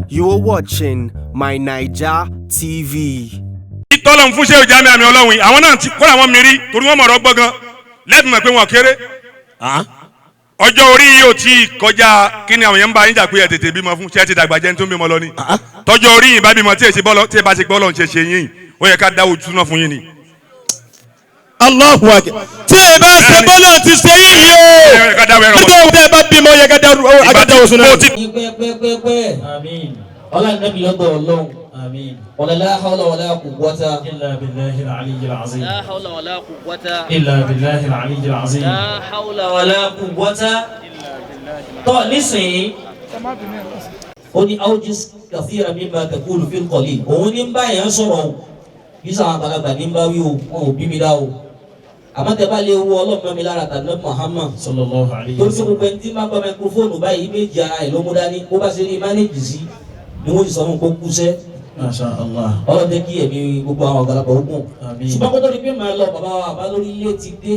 You are watching My Naija TV. Tọ́lọ̀ ń fún ṣé ìjà mi àmì ọlọ́run yìí àwọn náà ti kọ́ àwọn mìírí torí wọ́n mọ̀rọ̀ gbọ́ngàn lẹ́bùn mọ̀ pé wọ́n kéré. Ọjọ́ orí yìí ò tí ì kọjá kí ni àwọn yẹn ń bá yín jà pé ẹ tètè bímọ fún ṣé ẹ ti dàgbà jẹ́ ní tó ń bímọ lọ ni. Tọ́jọ́ orí yìí bá bímọ tí ẹ bá ṣe gbọ́ lọ́n ṣe ṣe yín ó yẹ ká dáwọ́ túná fún yín ni. Allahu akbar. Tí ẹ bá ṣe bọ́lá ti ṣe yìí o. Nígbà wo tẹ́ ẹ bá bímọ yẹ ká dáwọ́ súná. Àmín. Ọlá nàbí lọ́dọ̀ Ọlọ́run. آمين ولا لا حول ولا قوة إلا بالله العلي العظيم لا حول ولا قوة إلا بالله العلي العظيم لا حول ولا قوة إلا بالله طيب نسي أني أوجز كثيرا مما تقول في القليل أوني مبا ينصروا يسعى بلغا نمباويو أو بمداو أما تبالي هو الله مملارة النبي محمد صلى الله عليه وسلم تلسل بنتي ما بميكروفون باي إيميجي إلو مداني وباسيري ماني جزي نموذي سامون كوكوسي Masha Allah. Ọlọ́run jẹ́ kí ẹ̀mí gbogbo àwọn ọ̀gálàpọ̀ ogun. Ṣùgbọ́n kó tó di pé máa lọ bàbá wa bá lórí ilé ti dé.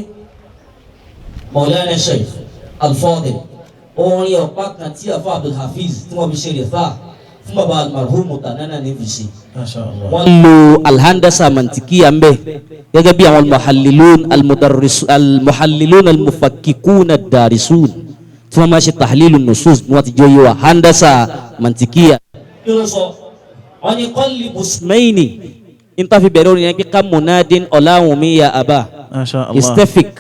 Maulana Sheikh Al-Fadil. Orin ọ̀pá kan tí Afa Abdul Hafiz tí wọ́n fi ṣe rẹ̀ fà fún bàbá Al-Marhum Tanana ní fi ṣe. Masha Allah. Wọ́n lo alhandasa mantikiya ń bẹ̀ gẹ́gẹ́ bí àwọn al-muhallilun al-mufakkikun ad-darisun tí wọ́n máa ṣe tahlilu nusus ni wọ́n ti jẹ́ yé wa handasa mantikiya. Yóò sọ. Oni qalli busmaini inta fi bẹ̀rẹ̀ orin yẹn kí ká munadin ọ̀làwùnmí ya abba istafik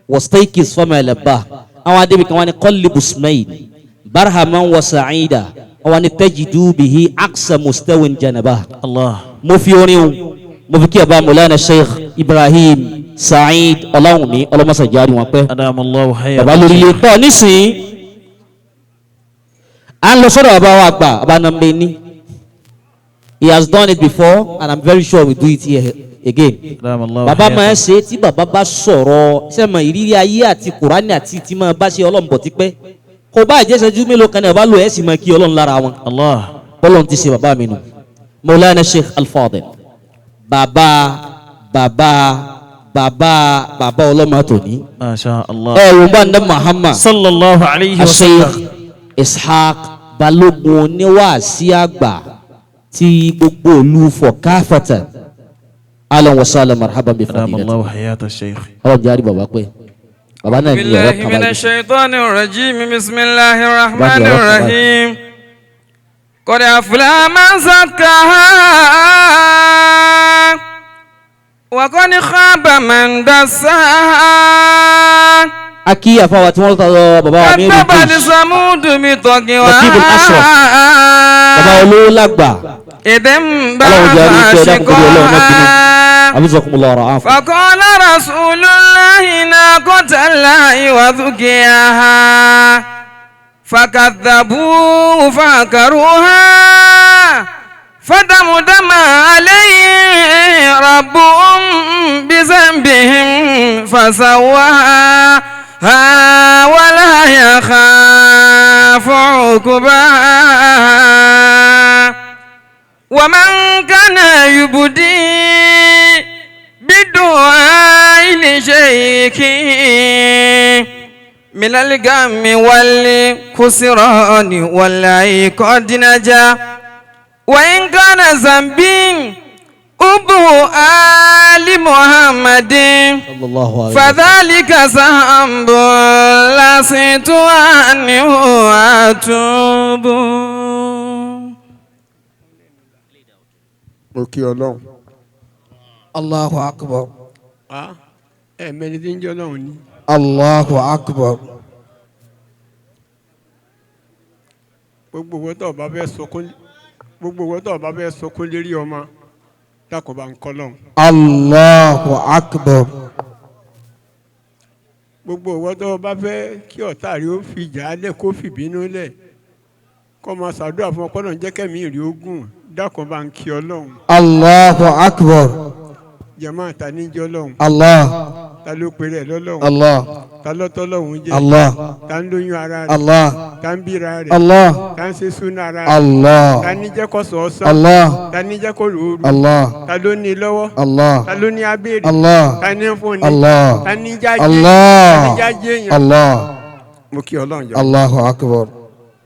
wastaikis fama labba àwọn adébí kan wọ́n ní qalli busmaini barhaman wa sa'ida wọ́n ní tajidu bihi aqsa mustawin janaba Allah mo fi orin mo fi kí abba Maulana Sheikh Ibrahim Sa'id ọ̀làwùnmí ọlọ́mọsà jáde wọn pẹ́ bàbá lórí ilé tọ́ nísìnyí à ń lọ sọ́dọ̀ bàbá wa àgbà bàbá nàmbé ní. He has done it before and I'm very sure we'll do it here again. Bàbá máa ń ṣe tí bàbá bá sọ̀rọ̀ sẹ́mọ̀ ìrírí ayé àti Kùránì àti tí máa bá ṣe Ọlọ́run bọ̀ tipẹ́. Kò bá ìjẹ́sẹ̀jú mélòó kan ní ọba lò ẹ́ sì máa kí Ọlọ́run lára wọn. Ọlọ́run ti ṣe bàbá mi nù. Maulana Sheikh Al-Fadil. Bàbá ọlọ́mọ tòní. Ẹ wò bá ndé Muhammad. Sallallahu alayhi wa sallam. Sheikh Ishaq Balógun oníwàásí àgbà. Ti gbogbo olú fọ káfàtà alan wasala marhaban bi fadilati Allahu hayata sheikh ọlọ́run jẹ́ àrí bàbá pé bàbá náà ní ọ̀rọ̀ billahi minash shaitani rajim bismillahir rahmanir rahim qad aflaha man zakkaha wa qad khaba man dassaha. Aki àfàwà tí wọ́n tọrọ bàbá wa mi rí bàbá ní Samudu mi tọ́kì wá. Bàbá olówó lágbà. Ìdẹ́ ń bá a ṣe kọ́ ha. Faqala Rasulullahi naqatallahi wa dhukiyaha. Fakadhabuhu fa'akaruha. Fadamdama alayhi rabbuhum bizanbihim fasawwaha. ولا يخاف عقباها ومن كان يبدي بدعاء لشيخ من الغم والخسران والعقد نجا وإن كان ذنبي أبو آل محمد فذلك ذنب لست عنه أتوب. Òkè Ọlọ́run. Allahu akbar. Ẹ̀mẹ́ni tí ń jẹ́ Ọlọ́run ni. Allahu akbar. Gbogbo owó tó bá fẹ́ sọkún lérí ọmọ dákọ̀ bá ń kọ́ lọ́hùn. Allahu akbar. Gbogbo owó tó bá fẹ́ kí ọ̀tá rí ó fi ìjà lẹ̀ kó fìbínú lẹ̀ kó máa ṣàdúrà fún ọpọlọ ń jẹ́ kẹ́mi ìrì ogun dákọ̀ bá ń kí Ọlọ́run. Allahu akbar. Jàmáà ta ní jẹ́ Ọlọ́run. Allah. Ta ló pèrè lọ́lọ́run. Allah. Ta lọ́tọ́ lọ́hùn jẹ́. Allah. Ta ń lóyún ara rẹ̀. Allah. Ta ń bíra rẹ̀. Allah. Ta ń ṣe súnà ara rẹ̀. Allah. Ta ní jẹ́ kó sọ ọ́sán. Allah. Ta ní jẹ́ kó lòórù. Allah. Ta ló ní lọ́wọ́. Allah. Ta ló ní abéèrè. Allah. Ta ní fún ni. Allah. Ta ní jáde. Allah. Ta ní jáde èèyàn. Allah. Mo kí Ọlọ́run jọ. Allahu akbar.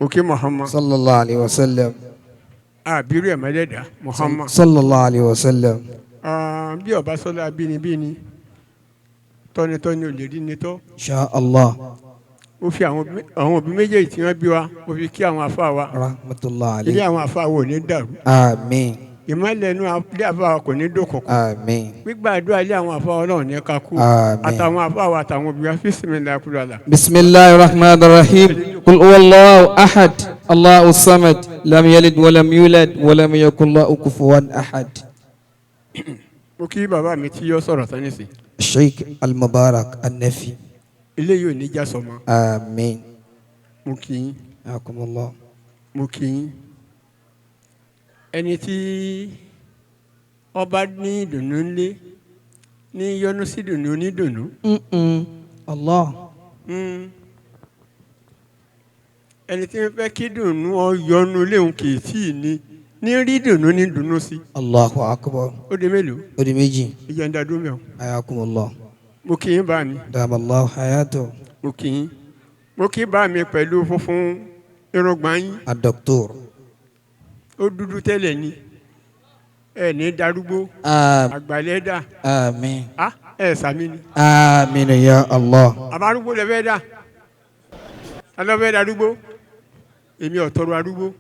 Mo kí Muhammad. Sallallahu alayhi wa sallam. àbírú ẹ̀ mọ́lẹ́dà Muhammad. sallallahu alayhi wa sallam. Bí ọba sọlá bínibíni tọ́nitọ́ni ò lè rí ni tọ́. insha Allah. ó fi àwọn òbí méjèèjì tí wọ́n bí wa ó fi kí àwọn àfa wa. rahmatullahi alayhi. ilé àwọn àfa wa ò ní dàrú. àmín. ìmọ̀lẹ̀ inú ilé àfa wa kò ní dókòkò. àmín. gbígbàdúrà ilé àwọn àfa wa náà ní kakú. àmín. àtàwọn àfa wa àtàwọn òbí wa bismillah kúrọ̀lá. bisimilahi rahman rahim. kul huwallahu ahad allahu samad lam yalid walam yulad walam yakun lahu kufuwan ahad. mo kí bàbá mi tí yóò sọ̀rọ̀ tán nísìn. sheikh al-mubarak an-nafi. ilé yóò ní já sọmọ. àmín. mo kí yín. akumullah. mo kí yín. ẹni tí ọba ní ìdùnnú ńlé ní yọ́nú sí ìdùnnú onídùnnú. allah. ẹni tí ń fẹ́ kí dùnnú ọ yọ́nú léwu kì í tí ì ní rí dùnnú ní dùnnú sí. allahu akbar. ó di mélòó. ó di méjì. ìjà ń dadú mẹ́wọ̀n. ayakumullah. mo kí yín bá mi. damallahu hayatu. mo kí yín. mo kí bá mi pẹ̀lú funfun irùngbọ̀n yín. adoktor. ó dúdú tẹ́lẹ̀ ni ẹ ní darúgbó. àgbàlẹ̀ dà. àmín. ẹ sàmì ni. àmín ya allah. àbárúgbó lè fẹ́ dà. alọ́fẹ́ darúgbó. èmi ò tọrọ arúgbó.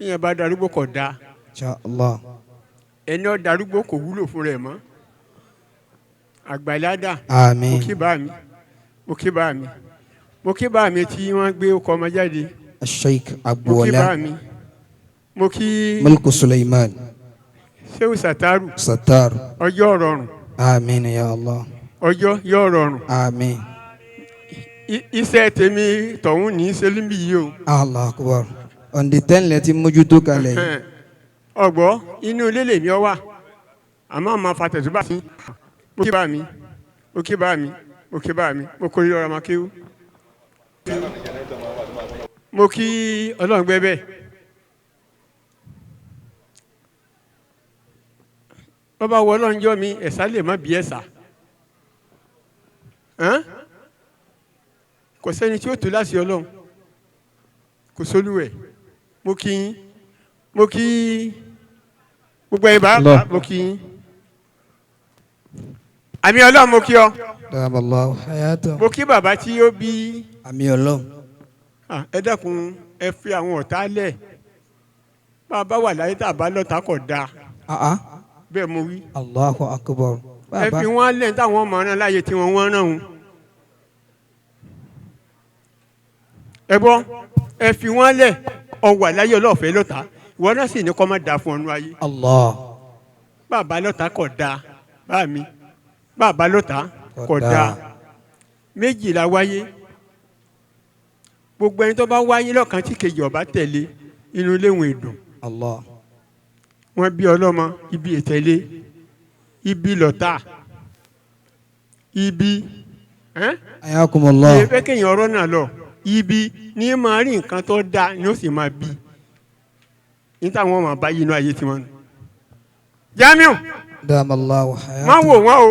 ìyẹn bá darúgbó kò dáa. insha allah. ẹni ó darúgbó kò wúlò fún rẹ̀ mọ́. àgbàlẹ̀ dà. àmín. mo kí bá mi. mo kí bá mi. mo kí bá mi tí wọ́n gbé ọkọ̀ ọmọ jáde. sheikh mo kí agboola. bá mi. mo kí mulku suleiman. sehu sataru. satar. ọjọ́ rọrùn. àmín ya allah. ọjọ́ yóò rọrùn. àmín. iṣẹ́ tèmi tọ̀hún ní sẹ́límì yìí o. allah akbar. on the 10 lẹ́tí mójútó kalẹ̀ yìí. ọgbọ́ inú ilé lèmi ọ wà àmọ́ àmọ́ fatẹ̀sùbà sí. mo kí bá mi. mo kí bá mi. mo kí bá mi. mo kórè ọ̀rọ̀ máa kéwú. mo kí ọlọ́run gbẹ́bẹ́. bọ́bá wọ ọlọ́run jọ́ mi ẹ̀sà lè má bí ẹ̀sà. kò sẹ́ni tí ó tó láti ọlọ́run kò sólúwẹ̀. mo kí yín. mo kí gbogbo ẹ̀yin bá mo kí yín. àmì ọlọ́run mo kí ọ. damallahu hayatu. mo kí bàbá tí ó bí. àmì ọlọ́run. ẹ dákun ẹ fi àwọn ọ̀tá lẹ̀ bá a bá wà láyé tá a bá lọ́ta kò dáa bẹ́ẹ̀ mo wí. allahu akbar. ẹ fi wọ́n lẹ̀ táwọn ọmọ náà láyé tí wọ́n rán òun. ẹ gbọ́ ẹ fi wọ́n lẹ̀ ọwà láyé ọlọ́ọ̀fẹ́ lọ́ta ìwọ náà sì ní kọ́ má dáa fún ọ̀nù ayé. allah. bàbá lọ́ta kò dáa bá mi bàbá lọ́ta kò dáa méjì la wáyé gbogbo ẹni tó bá wáyé lọ́kàn tí kejì ọba tẹ̀lé inú léwọn ìdùn. allah. wọ́n bí ọlọ́mọ ibi ìtẹ̀lé ibi lọ́tà ibi. ayakumullah. ìyẹn fẹ́ kéèyàn ọ̀rọ̀ náà lọ ibi ní máa rí nǹkan tó dáa ni ó sì máa bí ní táwọn máa bá yìí inú ayé tiwọn. Jamiu damallahu hayatu. má wò wọ́n o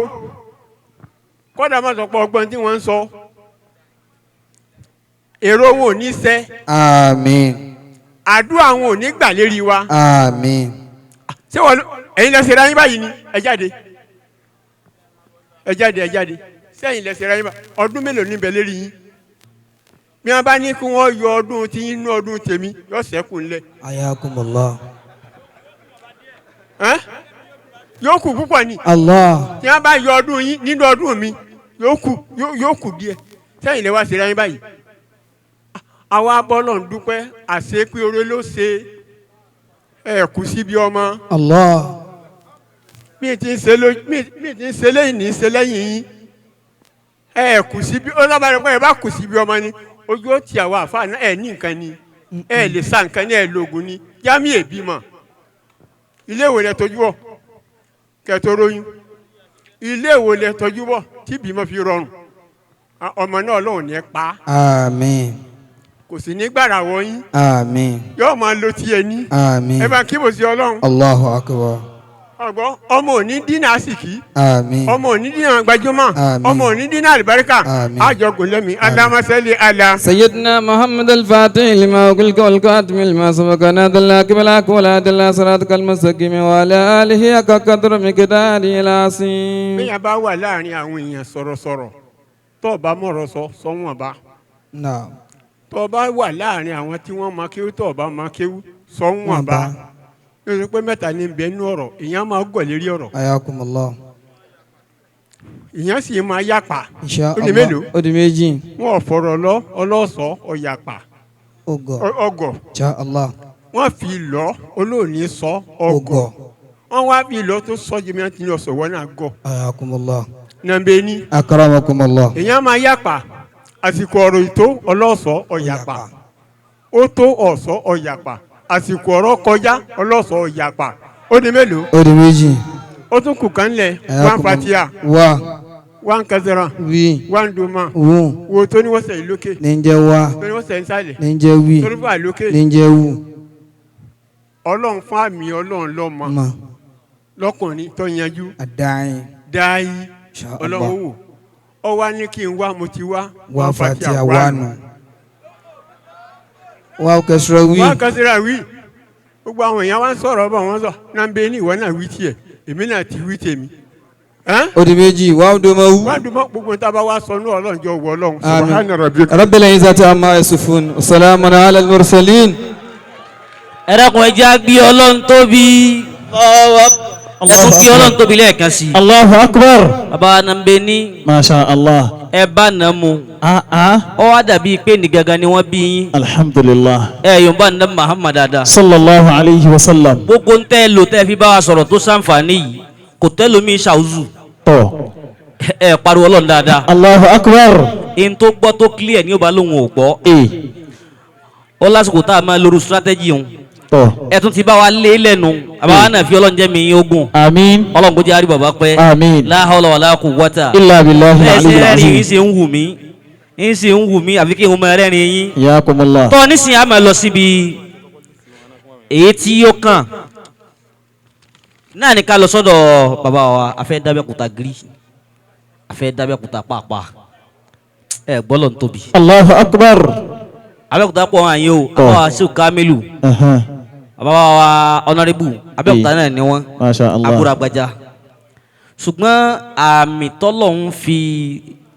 kódà má sọ pé ọgbọ́n tí wọ́n ń sọ èrò wọn ò ní ṣẹ. àmín. àdúrà wọn ò ní gbà lérí wa. àmín. ṣé wọn ẹ̀yin lẹ ṣe ra yín báyìí ni ẹ jáde ẹ jáde ẹ jáde sẹ́yìn lẹ ṣe ra yín báyìí ọdún mélòó níbẹ̀ lérí yín bí wọ́n bá ní kí wọ́n yọ ọdún tí yín nú ọdún tèmi yọ sẹ́kù ńlẹ̀. ayakumullah. yóò kù púpọ̀ ni. allah. tí wọ́n bá yọ ọdún yín nínú ọdún mi yóò kù díẹ̀ sẹ́yìn lẹ wá ṣe ra yín báyìí. àwa bọ́lọ̀ ń dúpẹ́ àṣepé oore ló ṣe ẹ kù síbi ọmọ. allah. mi ti ń ṣe lẹ́yìn ní ṣe lẹ́yìn yín ẹ kù síbi ọlọ́bàárẹ̀ pé ẹ bá kù síbi ọmọ ni ojú ó ti àwọn àfa náà ẹ ní nǹkan ni ẹ lè sa nǹkan ní ẹ lóògùn ni jámì èbí mọ̀ ilé ìwé lẹ tọ́jú bọ̀ kẹtọ róyún ilé ìwé lẹ tọ́jú bọ̀ tí bímọ fi rọrùn ọmọ náà Ọlọ́run ní ẹ pa. àmín. kò sí ní gbàrà wọ̀nyí. àmín. yóò máa lo tiẹ̀ ní. àmín. ẹ bá kí bò sí Ọlọ́run. allahu akbar. ọgbọ́n ọmọ òní dínà àsìkí Àmín. ọmọ òní dínà gbajúmọ̀ Àmín. ọmọ òní dínà àlùbáríkà Àmín. àjọkùn lẹ́mí alámásẹ́lẹ̀ àlà. سيدنا محمد الفاتح لما أغلق والكاتم لما سبق نادى الله قبلك ولا دل صراطك المستقيم وعلى آله حق قدر مقداره العظيم. bẹ́ẹ̀ bá wà láàrin àwọn èèyàn sọ̀rọ̀sọ̀rọ̀ tó bá mọ̀rọ̀ sọ wọ́n bá نعم. tó bá wà láàrin àwọn tí wọ́n máa kéwú tó bá máa kéwú sọ wọ́n bá lórí pé mẹ́ta ní bẹ́ẹ̀ nú ọ̀rọ̀ èèyàn máa gọ̀ lérí ọ̀rọ̀ حياكم الله. èèyàn sì máa yàpá إن شاء ó di mélòó الله. ودي ميجين. wọn ò fọ̀rọ̀ lọ ọlọ́sọ ọ̀yàpá ọgọ̀ إن شاء الله. wọ́n fi lọ olóòní sọ ọgọ̀ wọ́n wá fi lọ tó sọ jẹ́mi àti ní ọ̀sọ̀ wọn náà gọ̀ حياكم الله. nàbẹ́ ní أكرمكم الله. èèyàn máa yàpá àsìkò ọ̀rọ̀ ìtó ọlọ́sọ ọ̀yàpá ó tó ọ̀sọ́ ọ̀yàpá àsìkò ọ̀rọ̀ kọjá ọlọ́sọ ọ̀yàpá ó di mélòó ودي ميجين. ó tún kù kan lẹ̀ wọn fatia wọn kẹsìrán وي wọn dùnmọ̀ و wo tó ní wọ́n sẹ̀ lókè نينجا وا tó ní wọ́n sẹ̀ nsàlẹ̀ نينجا وي tó ní wọ́n lókè نينجا و ọlọ́run fún àmì ọlọ́run lọ́mọ ما lọ́kùnrin tó yanjú الداعي dáì إن شاء ọlọ́run الله. wò ọ wá ní kí n wá mo ti wá وفاتيا وانو واو كسروي. wọn kẹsìrán wí gbogbo àwọn èèyàn wá ń sọ̀rọ̀ bọ̀ wọ́n sọ náà ń bẹ ní ìwọ náà wí tiẹ̀ èmi náà ti wí tèmi. ودي ميجي واو دومو. wọ́n dùn mọ́ gbogbo tá a bá wá sọ ní ọlọ́njọ́ wọ ọlọ́run آمين. subhana rabbika. رب العزة عما يصفون وسلام على المرسلين. ẹ dákun ẹ jẹ́ á gbé Ọlọ́run tóbi ẹ tún gbé Ọlọ́run tóbi lẹ́ẹ̀kan sí i. Allahu akbar. bàbá nàmbẹ ní Masha Allah. ẹ bá nà mu ọ wá dàbí pé ní gangan ni wọ́n bí yín Alhamdulillah. ẹ yóò bá nà Muhammad dada. Sallallahu alayhi wa sallam. gbogbo ń tẹ́ lò tẹ́ fi bá wa sọ̀rọ̀ tó sànfàní yìí kò tẹ́ lómi ṣàwùzù Tọ́. ẹ pariwo Ọlọ́run dáadáa. Allahu akbar. in tó gbọ́ tó clear ní ó bá lóun ò gbọ́ ó lásìkò tá a máa lóru strategy òun Tọ́. ẹ tún ti bá wa lé lẹ́nu àbáwá náà fi Ọlọ́run jẹ́ mi yín ogun Àmín. Ọlọ́run kò jẹ́ àrí bàbá pẹ́ Àmín. la hawla wala quwwata Illa billahi ẹ ṣe al-aliyyil rẹ́rìn azim. yín ṣe ń wù mí yín ṣe ń wù mí àfi kí n máa rẹ́rìn yín Iyakumullah. tọ́ nísìnyí a máa lọ síbi èyí tí ó kàn náà ní ká lọ sọ́dọ̀ bàbá wa afẹ́ dábẹ́kúta gírí afẹ́ dábẹ́kúta pàápàá ẹ gbọ́dọ̀ ń tóbi Allahu akbar. abẹ́kúta pọ̀ wọn àyè o àbá wa sí Kamilu àbá wa ọ̀nàrẹ́bù abẹ́kúta náà ni wọ́n Masha Allah. àbúrò àgbàjá ṣùgbọ́n àmì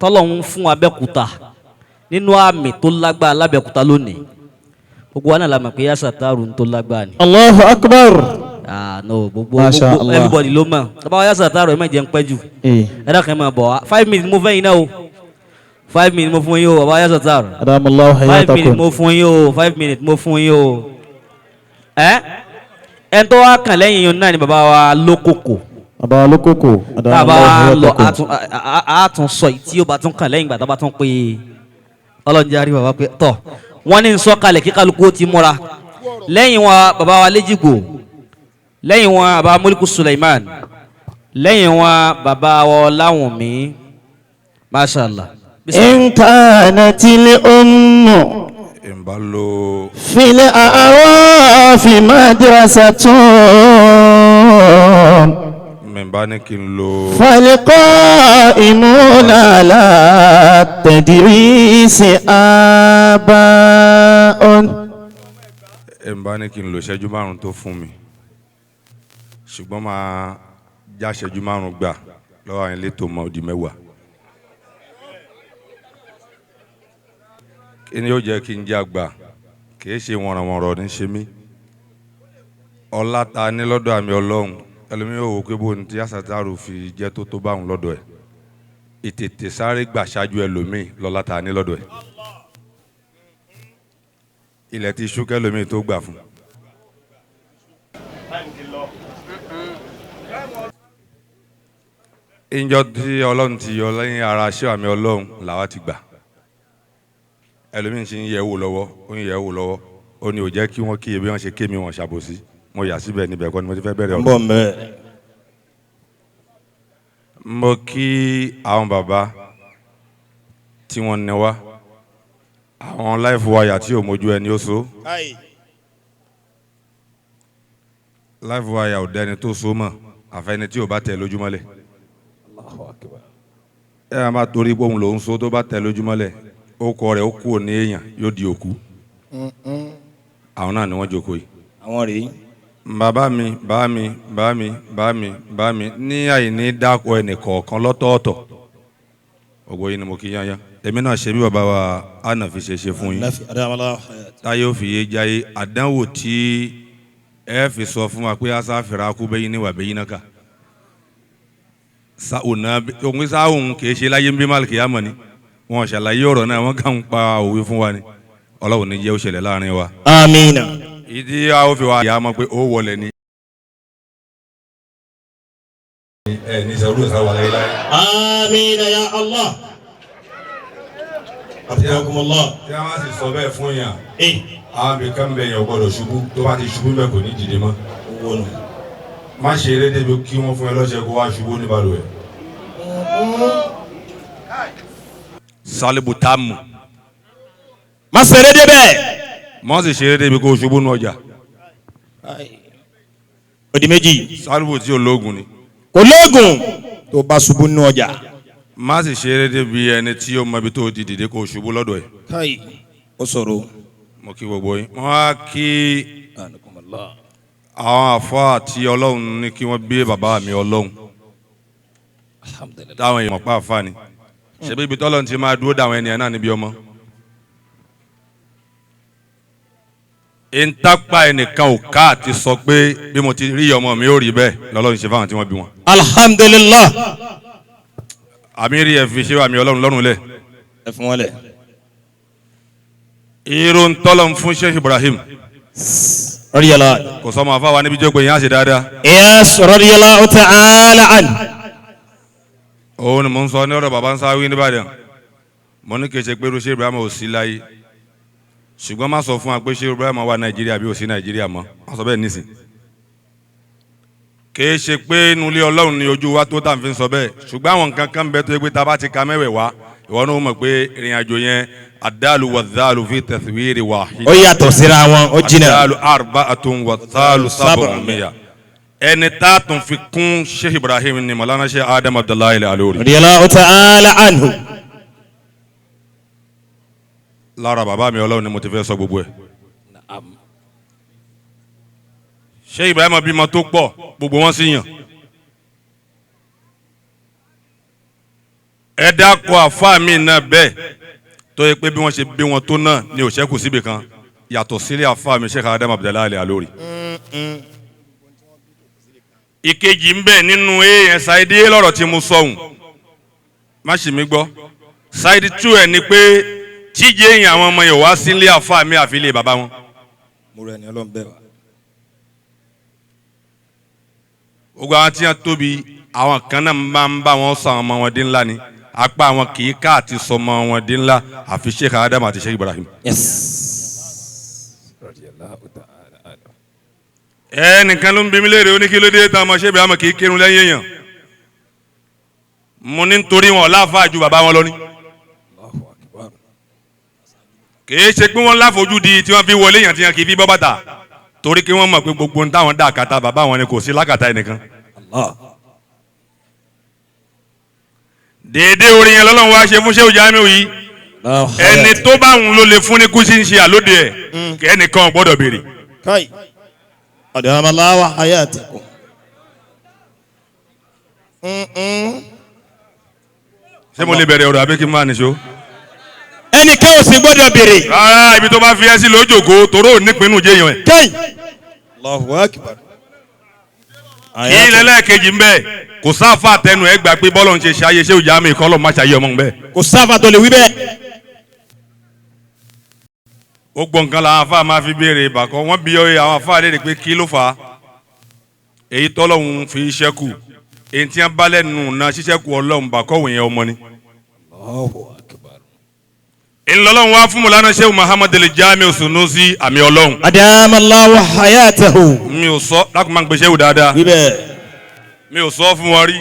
tọ́lọ́hún fún abẹ́kúta nínú àmì tó lágbára lábẹ́kúta lónìí gbogbo wa náà la mọ̀ pé yasa taarun tó lágbára ni. Allahu akbar. No gbogbo Masha Allah. everybody ló mọ̀ tọ́ba wa yasa taarun ẹ̀ má jẹ́ ń pẹ́ jù ẹ dákẹ́ máa bọ̀ wá 5 minutes mo fẹ́ yín náà o 5 minutes mo fún yín o bàbá yasa taarun. Adamallahu 5 minutes hayatakum. mo fún yín o 5 minutes mo fún yín o. ẹ tó wá kàn lẹ́yìn yín náà ni bàbá wa lókòkò Bàbá olókòkò. tábà lọ àtún sọ yìí tí ó bá tún kàn lẹ́yìn ìgbà tó bá tún pé ọlọ́njẹ́ àrí bàbá pé tọ̀ wọ́n ní sọ́kalẹ̀ kí kálukú ó ti múra lẹ́yìn wọn bàbá wa Léjìgbò lẹ́yìn wọn bàbá Mọ́líkù Suleiman lẹ́yìn wọn bàbá wa Ọláwùnmí mashallah. In kanatil ummu ìbá lo fil a'rafi madrasatun mẹ́mbà ní kí n lo falqa'imuna ala tadrisi aba'un. ìbá ní kí n lo ìṣẹ́jú márùn tó fún mi ṣùgbọ́n máa já ìṣẹ́jú márùn gbà lọ́wọ́ àwọn elétò mọ́ di mẹ́wàá. kí ni yóò jẹ́ kí n jẹ́ àgbà kìí ṣe wọ̀nrànwọ̀nrọ̀ ní ṣe mí ọlá ta ní lọ́dọ̀ àmì Ọlọ́run ẹlòmíì yóò wò pé bó ní tí Yasataru fi jẹ́ tó báwọn lọ́dọ̀ ẹ̀ ìtètè sáré gbà ṣáájú ẹlòmíì lọ́lá ta ní lọ́dọ̀ ẹ̀ ilẹ̀ ti ṣú kẹlòmíì tó gbà fún. ìjọ tí Ọlọ́run ti yọ lẹ́yìn ara ṣé àmì Ọlọ́run làwa ti gbà ẹlòmíín ṣe ń yẹ̀ wò lọ́wọ́ ó ń yẹ̀ wò lọ́wọ́ ó ní ò jẹ́ kí wọ́n kíyè bí wọ́n ṣe ké mi wọ́n ṣàbòsí mo yà síbẹ̀ níbẹ̀ kọ́ ni mo ti fẹ́ bẹ̀rẹ̀ ọ̀rọ̀. mo kí àwọn bàbá tí wọ́n ní wá àwọn láìfù wáyà tí ò mójú ẹni ó so láìfù wáyà ò dẹni tó so mọ̀ àfẹni tí ò bá tẹ̀ lójúmọ́lẹ̀ ẹ máa bá torí pé òun lòún so tó bá tẹ̀ lójúmọ́lẹ̀ ó kọ rẹ̀ ó kú òní èèyàn yóò di òkú àwọn náà ni wọ́n jókòó yìí. àwọn rèé. bàbá mi ní àìní dákọ̀ ẹnì kọ̀ọ̀kan lọ́tọ̀ọ̀tọ̀ ògbó yìí ni mo kí yányá èmi náà ṣe bí bàbá wa àná fi ṣe fún yín táyé ò fi yé jáyé àdánwò tí ẹ fi sọ fún wa pé asa fìrà kú bẹ́yìn níwà bẹ́yìn náà kà òun sáhùn kì í ṣe láyé ń bí màlìkì yá mọ̀ ni wọn ṣàlàyé ọ̀rọ̀ náà wọ́n kàn ń pa òwe fún wa ni ọlọ́run ní jẹ́ ó ṣẹlẹ̀ láàrin wa. amiina. ìdí àwọn fi wá yà á mọ̀ pé ó wọlé ni. ẹ ní sẹ́wọ́n sá wà láyé láyé. amiina ya Allah. abukumullah. tí a máa sì sọ bẹ́ẹ̀ fún yàn. àwọn bí kan bẹ yẹn ò gbọdọ̀ ṣubú tó bá ti ṣubú bẹ́ẹ̀ kò ní dìde mọ́. má ṣe eré débi kí wọ́n fún ẹ lọ́sẹ̀ kó wá ṣubú ní balùwẹ̀. salibu tamu. má ṣe eré débẹ̀. má sì ṣe eré débi kó ṣubú ní ọjà. odi méjì. salibu tí ológun ni. kò lóògùn tó bá ṣubú ní ọjà. má sì ṣe eré débi ẹni tí ó mọ ibi tó ti dìde kó ṣubú lọ́dọ̀ ẹ̀. káyì ó sọ̀rọ̀. mo kí gbogbo yín wọ́n á kí àwọn àfáà tí ọlọ́run ní kí wọ́n bí bàbá mi ọlọ́run táwọn èèyàn pa àfáà ni ṣebí ibi tọ́lọ́run ti máa dúró dáwọn ènìyàn náà níbi ọmọ. ìntàpá ẹnìkan ò ká àti sọ pé bí mo ti rí ọmọ mi ó rí bẹ́ẹ̀ lọ́lọ́run ṣe fáwọn tí wọ́n bí wọn. alhamdulillah. àmì rí ẹ fi ṣé wà mí ọlọ́run lọ́rùn lẹ̀. ẹ fún wọn lẹ̀. irun tọ́lọ́run fún Sheikh Ibrahim. radiyallahu. kò sọ ma fáwa níbi jókòó yẹn á ṣe dáadáa. yes radiyallahu ta'ala an. òun ni mo ń sọ ní ọ̀rọ̀ bàbá ń sáwí nìbàdàn mo ní kì í ṣe pé Sheikh Ibrahim ò sí láyé ṣùgbọ́n má sọ fún wa pé Sheikh Ibrahim wà Nàìjíríà bí ò sí Nàìjíríà mọ́ má sọ bẹ́ẹ̀ nísìn. kì í ṣe pé inú ilé Ọlọ́run ni ojú wa tó tà ń fi sọ bẹ́ẹ̀ ṣùgbọ́n àwọn nǹkan kan bẹ tó yẹ pé tá a bá ti ka mẹ́wẹ̀ wá ìwọ náà mọ̀ pé ìrìn àjò yẹn àdàlù wà dàlù fi taswiri wahid. ó yàtọ̀ síra wọn ó jìnnà. àdàlù arba'atun wà dàlù sab'un miya. ẹni tá a tún fi kún Sheikh Ibrahim ni Mawlana Sheikh Adam Abdullahi Al-Aluri. radiyallahu ta'ala anhu. lára bàbá mi Ọlọ́run ni mo ti fẹ́ sọ gbogbo ẹ̀. Sheikh Ibrahim bímọ tó pọ̀ gbogbo wọn sì yàn. ẹ dákọ̀ àfáà mi náà bẹ́ẹ̀ tó yẹ pé bí wọ́n ṣe bí wọn tó náà ni òṣèkù síbi kan yàtọ̀ sílé àfáà mi Sheikh Adam Abdullahi Al-Aluri. ìkejì ń bẹ nínú èèyàn ṣáìdì lọ́rọ̀ tí mo sọ̀hún má ṣì mí gbọ́ ṣáìdì tú ẹ̀ ni pé tíjẹ́ èèyàn àwọn ọmọ yẹn wá sílé àfáà mi àfi ilé bàbá wọn. mo rẹ̀ ní Ọlọ́run bẹ́ẹ̀ wá. gbogbo àwọn tí wọn tóbi àwọn kan náà máa ń bá wọn sọ àwọn ọmọ wọn dín ńlá ni apá àwọn kì í ká àti sọmọ wọn dín ńlá àfi Sheikh Adam àti Sheikh Ibrahim. ẹnìkan ló ń bí mi léèrè oníkílódé tá a mọ Sheikh Ibrahim kì í kírun lẹ́yìn èèyàn mo ní nítorí wọn láàfáà ju bàbá wọn lọ ní. kì í ṣe pé wọ́n láfojú di tí wọ́n fi wọlé èèyàn tí wọ́n kì í fi bọ́ bàtà torí kí wọ́n mọ̀ pé gbogbo ohun táwọn dà kàtà bàbá wọn ni kò sí lákàtà ẹnìkan. déédé orin yẹn lọ́lọ́run wá ṣe fún Sheikh Jamiu yìí ẹni tó bá ń lo lè fún ní kú sí ń ṣe àlóde ẹ̀ kẹ́nìkan gbọ́dọ̀ béèrè. káyì adamalawa hayatakum. ṣé mo lè bẹ̀rẹ̀ ọ̀rọ̀ àbí kí n máa nìṣó. ẹnìkan ò sì gbọ́dọ̀ béèrè. rárá ibi tó bá fi ẹ́ sí lójoogo toró nípinnu jẹ́yàn ẹ̀. káyì. Allahu akbar. kí lẹ́lẹ́kejì ń bẹ̀ kò sáfà tẹnu ẹ̀ gbà pé bọ́lọ̀ ń ṣe ṣayé Sheikh Jamiu kọ́ lọ́ má ṣayé ọmọ ń bẹ̀. kò sáfà tó lè wí bẹ́ẹ̀. ó gbọ́ nǹkan làwọn afá máa fi béèrè ìbàkọ́ wọ́n bí àwọn afá léèrè pé kí ló fà á èyí tọ́lọ́hún fi ṣẹ́kù èyí tí wọ́n bá lẹ́nu náà ṣíṣẹ́kù ọlọ́run bàkọ́ wòyẹn ọmọ ni. ìlọlọ́run wá fún Mawlana Sheikh Muhammad Al-Jamiu Sunusi àmì ọlọ́run. adamalawa hayatahu. mi ò sọ lákùnmá ń gbèsè wò dáadáa wí bẹ́ẹ̀. mi ò sọ fún wọn rí.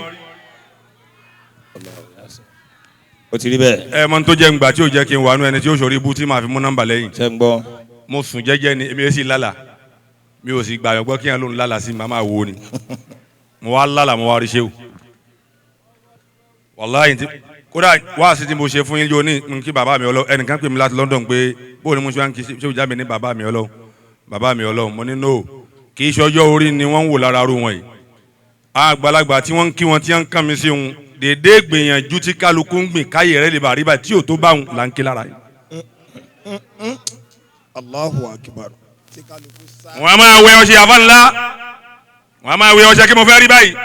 ó ti rí bẹ́ẹ̀. ẹ mọ tó jẹ́ ngbà tí ò jẹ́ kí n wà nú ẹni tí ó ṣòrí ibú tí màá fi mú nọ́mbà lẹ́yìn. ṣe ń gbọ́. mo sùn jẹ́jẹ́ ni èmi sì lálà mi ò sì gbàyàn gbọ́ kí n lóun lálà sí màmá wo ni. mo wá lálà mo wá rí ṣéwù wàláhì tí kódà wá sí tí mo ṣe fún yín yóò ní kí bàbá mi ọlọ́run ẹnìkan pè mí láti London pé bóun ni mo ṣe wá ń kí ṣéwù jáde ní bàbá mi ọlọ́run mo ní no kì í ṣọjọ́ orí ni wọ́n ń wò lára ru wọn yìí àgbàlagbà tí wọ́n ń kí wọn tí wọ́n ń kàn mí sí wọn dédé gbìyànjú tí kálukú ń gbìn káyè rẹ lè bá rí báyìí tí ò tó bá wọn là ń ké lára yìí. Allahu akbar. wọ́n á máa wẹ ọṣẹ àfa ńlá wọ́n á máa wẹ ọṣẹ kí mo fẹ́ rí báyìí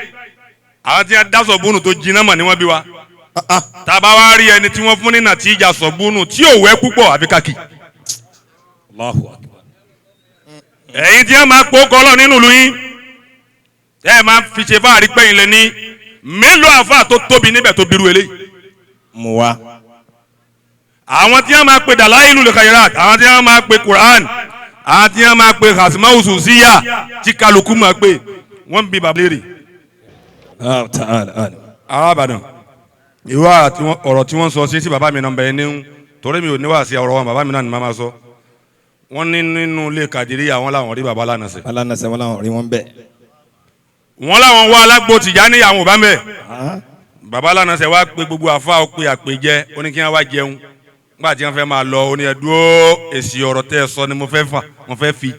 àwọn tí wọ́n dá sọ̀bùnù tó jiná mọ̀ ni wọ́n bí wa tábà wá rí ẹni tí wọ́n fún ní nàtíjà sọ̀bùnù tí ò wẹ́ púpọ̀ àfi kàkì. Allahu akbar. ẹ̀yin tí wọ́n máa pò kọ́lọ̀ nínú ìlú yín tẹ́ ẹ máa fi ṣe fáàrí pẹ́yìn lẹ ní mélòó àfa tó tóbi níbẹ̀ tó birú eléyìí. Mu wa. àwọn tí wọ́n máa pe Dalailul Khairat àwọn tí wọ́n máa pe Quran àwọn tí wọ́n máa pe Asmaul Husniyya tí kálukú máa pe wọ́n bí bàbá léèrè. arábàdàn ìwà ọ̀rọ̀ tí wọ́n sọ sí bàbá mi náà bẹ̀rẹ̀ ní torí mi ò níwà sí ọ̀rọ̀ wọn bàbá mi náà ni màmá sọ wọ́n ní nínú ilé Kàdíríyà wọ́n làwọn rí bàbá Lánàṣẹ. Lánàṣẹ wọn làwọn rí wọn bẹ́ẹ̀. wọ́n làwọn wá alágbó Tìjàní àwọn ò bá mẹ́ bàbá Lánàṣẹ wá pé gbogbo àfa ó pe àpèjẹ ó ní kí wọ́n wá jẹun nígbà tí wọ́n fẹ́ máa lọ ó ní ẹ̀dúró èsì ọ̀rọ̀ tẹ́ ẹ sọ ni mo fẹ́ fi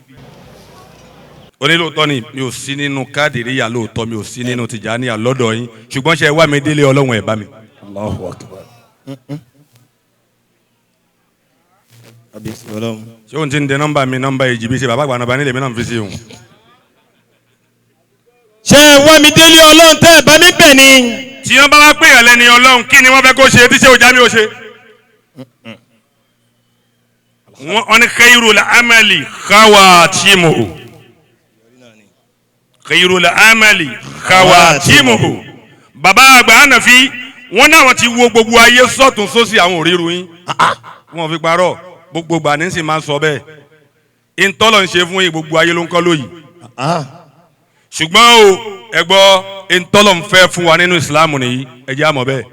onílòótọ́ ni mi ò sí nínú Kàdíríyà lóòótọ́ mi ò sí nínú Tìjàní lọ́dọ̀ yín ṣùgbọ́n ṣe wá mi délé Ọlọ́run ẹ̀ bá mi. Allahu akbar. ṣé òun ti ń dẹ nọ́mbà mi nọ́mbà èjì ṣe bàbá àgbà nàbà nílẹ̀ mi náà ń fi sí òun. ṣé wá mi délé Ọlọ́run tẹ́ ẹ̀ bá mi bẹ̀ ni. tí wọ́n bá wá pè yàn lẹ́ni Ọlọ́run kí ni wọ́n fẹ́ kó ṣe tí ṣé òjá mi ò ṣe. wọ́n ní khairul amali khawatimuhu khairul amali khawatimuhu bàbá àgbà Hanafi wọ́n náà wọ́n ti wo gbogbo ayé sọ́tún sósì àwọn òríru yín wọ́n fi parọ́ gbogbo gbà ní sì máa ń sọ bẹ́ẹ̀ ìtọ́lọ̀ ń ṣe fún yín gbogbo ayé ló ń kọ́ lóyìí ṣùgbọ́n o ẹ̀gbọ́ ìtọ́lọ̀ ń fẹ́ fún wa nínú ìsìláàmù nìyí ẹ̀jẹ̀ àmọ́ bẹ́ẹ̀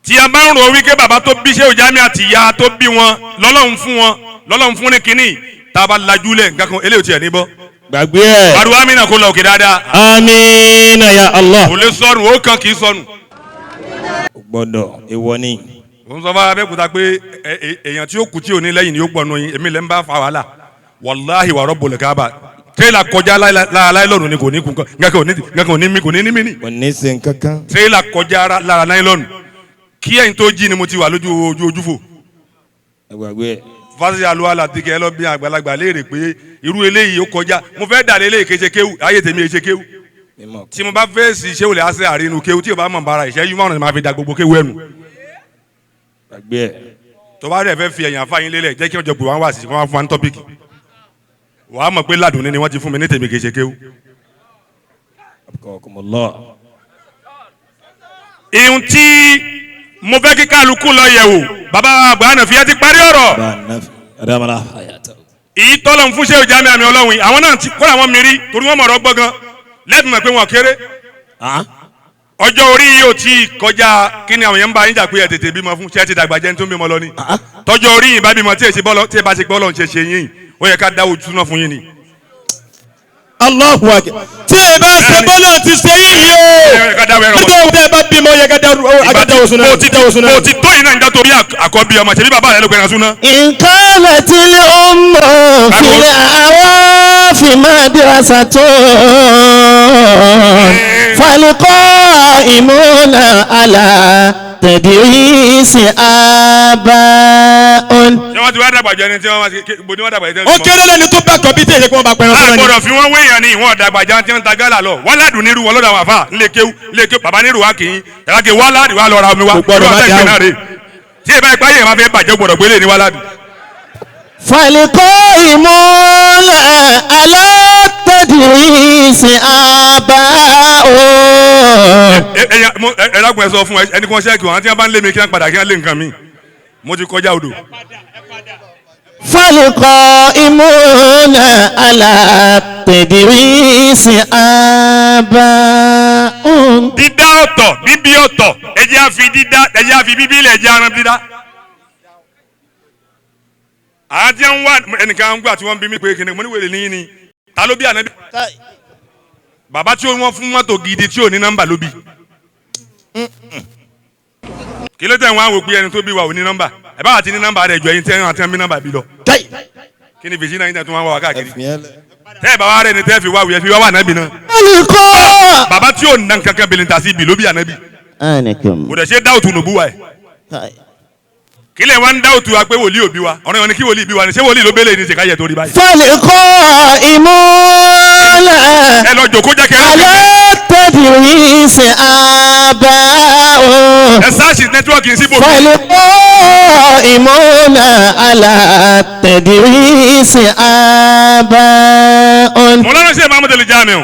tí a bá ń rò wípé bàbá tó bí Ṣéhù Jamiu àti ìyá tó bí wọn lọ́lọ́run fún ní kínní tá a bá lajúlẹ̀ nǹkan kan eléyìí ò tiẹ̀ níbọ̀ gbàgbé ẹ̀. pariwo amina kó lọ òkè dáadáa. Amina ya Allah. kò lè sọnù ó kàn kì í sọnù. o gbọ́dọ̀ ìwọ ni. òun sọ fún Abẹ́òkúta pé èèyàn tí ó kù tí ò ní lẹ́yìn ni ó gbọ́nu yín èmi lẹ́ ń bá fa wàhálà wàláhì wà Rabbul Kaaba tírélà kọjá láìlọ́nù ni kò ní kun nǹkan ò ní mí kò ní ní mí ni. kò ní ṣe nǹkankan. tírélà kọjá lára láìlọ́nù kí ẹ̀yin tó jí ni mo ti wà lójú ojúfò. gbàgbé ẹ̀. fásitì aluwala ti kẹ́ ẹ lọ bí àgbàlagbà léèrè pé irú eléyìí ó kọjá mo fẹ́ dàlẹ́ eléyìí kéṣe kéwù ayé tèmi èṣe kéwù tí mo bá fẹ́ sí ṣé o lè ṣe àrínú kéwù tí o bá mọ̀ bára ìṣẹ́jú márùn-ún ni màá fi da gbogbo kéwù ẹnu. gbàgbé ẹ̀. tó bá dẹ̀ fẹ́ fi ẹ̀yàn afáyín lélẹ̀ jẹ́ kí wọ́n jọ pé wọ́n wá sí wọ́n fún wa ní tọ́pìkì wàá mọ̀ pé ládùn ni wọ́n ti fún mi ní tèmi kéṣe kéwù. ihun tí mo fẹ́ kí kálukú lọ yẹ̀ wò bàbá àgbà Hanafi ti parí ọ̀rọ̀ èyí tọ́lọ̀ ń fún Ṣéhù Jamiu àmì Ọlọ́run àwọn náà ti kọ́ àwọn mìírí torí wọ́n mọ̀ ọ̀rọ̀ gbọ́gán lẹ́bùn mọ̀ pé wọ́n kéré ọjọ́ orí yìí ò tí ì kọjá kí ni àwọn yẹn ń bá yín jà pé ẹ̀ tètè bímọ fún ṣé ẹ ti dàgbà jẹ́ ní tó ń bímọ lọ ni tọ́jọ́ orí yìí bá bímọ tí ẹ bá ṣe gbọ́ lọ́n ṣe ṣe yín ó yẹ ká dá ojú náà fún yín ni. Allahu akbar. Tí ẹ bá ṣe bọ́lá ti ṣe yìí o. Nígbà tẹ́ ẹ bá bímọ yẹ ká dá oṣù náà. mo ti tó yìí náà nígbà tó bí àkọ́bí ọmọ ṣèbí bàbá rẹ ló gbẹ̀rẹ̀ súná. ìkọ́lẹ̀ tí ó mọ̀ fìlẹ̀ àwọn fìmọ̀dúrásà tó falikọ́ ìmúna àlà tẹ̀dírísì àbá òun. ṣé wọ́n ti wá dàgbà jẹ́ ni tí wọ́n máa ṣe bó ni wọ́n dàgbà jẹ́. ó kéré lẹ́ni tó bá kọ́ bí tí èyí kó wọ́n bá pẹ̀rẹ̀ sọ́ni. àgbọ̀dọ̀ fi wọ́n wéyàn ni ìwọ̀n dàgbà jẹ́ tí wọ́n ta gálà lọ wọ́n ládùn nírú wọn lọ́dọ̀ àwọn àfà nílé kéwú bàbá nírú wa kì í ẹ̀ka kì í wá ládùn wa lọ ra omi wa tí ẹ bá ipá yẹn máa fẹ́ bàjẹ́ gbọ́dọ̀ gbélé ní wa ládùn. falikọ́ ìmúna àlà tẹ̀dírísì àbá òun. ẹ lágùn ẹ sọ fún ẹni kan ṣẹ́ẹ̀kì wọn àti wọn bá ń lé mi kí wọn padà kí wọn lé nǹkan mi mo ti kọjá odò. falikọ́ ìmúna àlà tẹ̀dírísì àbá òun. dídá ọ̀tọ̀ bíbí ọ̀tọ̀ ẹjẹ́ àfi bíbí ilẹ̀ ẹjẹ́ aran dídá. àwọn tí wọn wá ẹnìkan ń gbà tí wọn bí mi pé kíni mo ní wèrè níyìn ni ta ló bí ànábì. bàbá tí wọ́n fún mọ́tò gidi tí ò ní nọ́mbà ló bí. kí ló tẹ̀ wọ́n á wò pé ẹni tó bí wa ò ní nọ́mbà ẹ bá wà tí ní nọ́mbà rẹ̀ jọ ẹyin tí ẹni àti ẹni nọ́mbà bí lọ. kí ni fèsì náà yín tẹ̀ tó wọ́n wá wá káàkiri. tẹ́ ẹ bá wá rẹ̀ ni tẹ́ fi wá wuyẹ fi wá wà nábì náà. bàbá tí ò nà kankan bìlìn tà sí ibì ló bí ànábì. kò dẹ̀ ṣe dáwùtù nùbú wa ẹ̀. kílẹ̀ wa ń dáwùtù wa pé wòlíì òbí wa ọ̀rọ̀ yẹn ni kí wòlíì bí wa ni ṣé wòlíì ló bẹ́lẹ̀ ní ṣèkáyẹ̀ tó rí báyìí. ẹ lọ jòkó jẹ́ kẹ́ ẹ sáàsì nẹ́tíwọ́ọ̀kì ń síbò. mọ̀lánà ṣe máa mọ̀tẹ́lẹ̀ jáàmì o.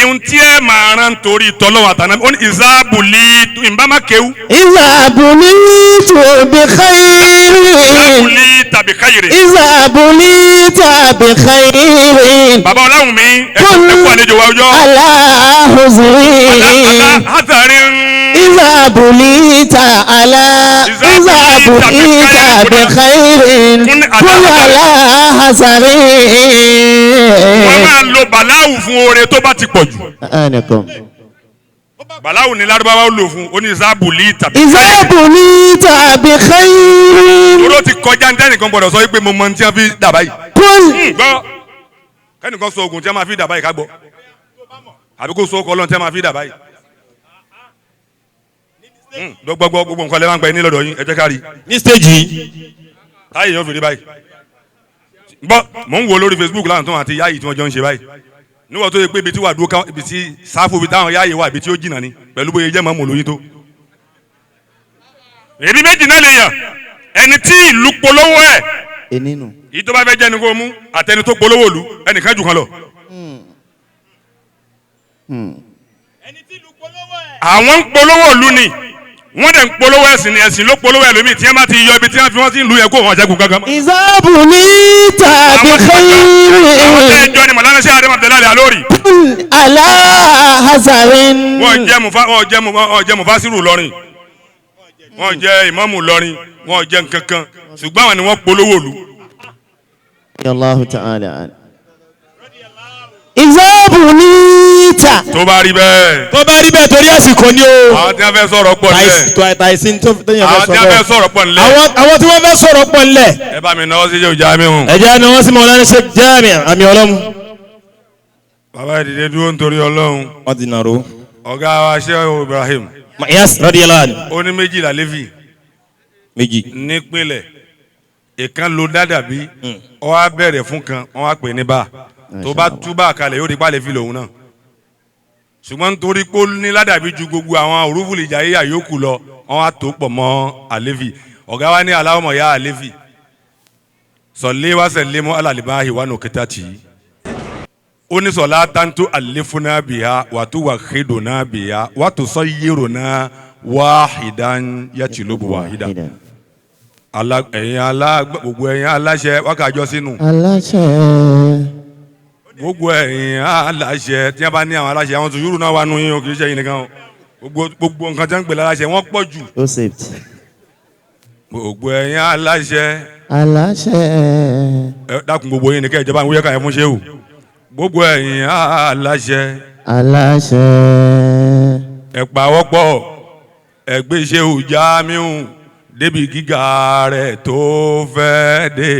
ihun tí ẹ máa rán torí tọ́lọ́wọ́ àtàná ó ní ìzáàbùlì ìbámá kéwú. ìzáàbùlì tàbí khayri. ìzáàbùlì tàbí khayri. ìzáàbùlì tàbí khayri. bàbá ọláhùn mi ẹ kú àlejò wa ọjọ́. aláhùzí. àtàrí. ìzáàbùlì tàbí khayri. kúlẹ̀ aláhàzàrí. wọ́n máa lo bàláwù fún oore tó bá ti pọ̀ jù. bàláwù ni lárúbáwá lò fún oní ìzáàbùlì tàbí khayri. ìzáàbùlì tàbí khayri. oró ti kọjá ní tẹ́nìkan gbọ́dọ̀ sọ pé mo mọ ní tí wọ́n fi dàbá yìí. gbọ́ kẹ́nìkan sọ oògùn tí wọ́n máa fi dàbá yìí ká gbọ́ àbí kó sọ ọkọ̀ ọlọ́run tí wọ́n máa fi dàbá yìí. gbogbo nǹkan lẹ́wọ̀n gba ẹni lọ́dọ̀ yín ẹ jẹ́ ká rí. ní stage yìí. táyì yóò fi rí báyìí. gbọ́ mò ń wo lórí Facebook láwọn tó wọn àti yáyì tí wọ́n jọ ń ṣe báyìí. níwọ̀n tó yẹ pé ibi tí wà dúró ká ibi tí sáfù ibi táwọn yáyì wà ibi tí ó jìnnà ni pẹ̀lú bóyá jẹ́ mọ́mọ́ lóyún tó. èmi méjì náà lè yàn ẹni tí ìlú polówó ẹ̀ yìí tó bá fẹ́ jẹ́ ni kó mú àtẹni tó polówó ìlú ẹnìkan jù kan lọ. àwọn ń polówó ìlú ni wọ́n dẹ̀ ń polówó ẹ̀sìn ni ẹ̀sìn ló polówó ẹlòmíì tí wọ́n bá ti yọ ibi tí wọ́n fi wọ́n ti ń lu yẹn kó wọ́n ṣẹ́gun gangan. ìzáàbùlì tàbí khayri. àwọn ẹjọ́ ni mọ̀lánà ṣe àdé mọ̀tẹ́lá lórí. aláhàzàrín. wọ́n jẹ́ mufasiru lọ́rin wọ́n jẹ́ ìmáàmù lọ́rin wọ́n jẹ́ nkankan ṣùgbọ́n àwọn ni wọ́n polówó ìlú. Allahu ta'ala. ìzáàbùlì tà. tó bá rí bẹ́ẹ̀. tó bá rí bẹ́ẹ̀ torí àsìkò ni o. àwọn tí wọ́n fẹ́ sọ̀rọ̀ pọ̀ nílẹ̀. tàìsí tó tẹ̀yàn àwọn tí wọ́n fẹ́ sọ̀rọ̀ pọ̀ nílẹ̀. àwọn tí wọ́n fẹ́ sọ̀rọ̀ pọ̀ nílẹ̀. ẹ bá mi náwó sí Sheikh Jamiu. ẹ jẹ́ àná wọ́n sì Maulana Sheikh Jamiu àmì ọlọ́mu. bàbá ìdílé dúró nítorí ọlọ́run. wọ́n ti nàró. ọ̀gá wa Sheikh Ibrahim. Yes, radiyallahu anhu. ó ní méjìlá lẹ́fì. méjì. nípínlẹ̀ ìkan ló dádàbí ọ wá bẹ̀rẹ̀ fún kan wọ́n wá pè ní bá tó bá túbà kalẹ̀ yóò rí pálẹ̀ fi lòun náà ṣùgbọ́n nítorí pé ó ní ládàbí ju gbogbo àwọn òrùfùlì ìjàyà yòókù lọ wọ́n wá tó pọ̀ mọ́ àlẹ́fì ọ̀gá wa ní aláwọ̀mọ̀ ya àlẹ́fì sọ̀lé wá sẹ̀lé mọ́ alàlìbá ìwánu kẹta tì í ó ní sọ̀lá tántó àlẹ́fúnà bìyà wàtú wà kédòná bìyà wàtú sọ yéròná wáhìdán yàtìlóbù wáhìdán gbogbo ẹ̀yin aláṣẹ wákàjọ sínú. aláṣẹ. gbogbo ẹ̀yin aláṣẹ tí wọ́n bá ní àwọn aláṣẹ àwọn tó yúrù náà wà nù yín o kì í ṣe yín nìkan o gbogbo nǹkan tí wọ́n ń pè láláṣẹ wọ́n pọ̀ jù. ó sèpti. gbogbo ẹ̀yin aláṣẹ. aláṣẹ. ẹ dákun gbogbo yín nìkan ìjọba ìwúyẹ káyọ̀ fún ṣé o gbogbo ẹ̀yin aláṣẹ. aláṣẹ. ẹ pawọ́pọ̀ ẹ gbé Sheikh Jamiu débi gíga rẹ̀ tó fẹ́ dé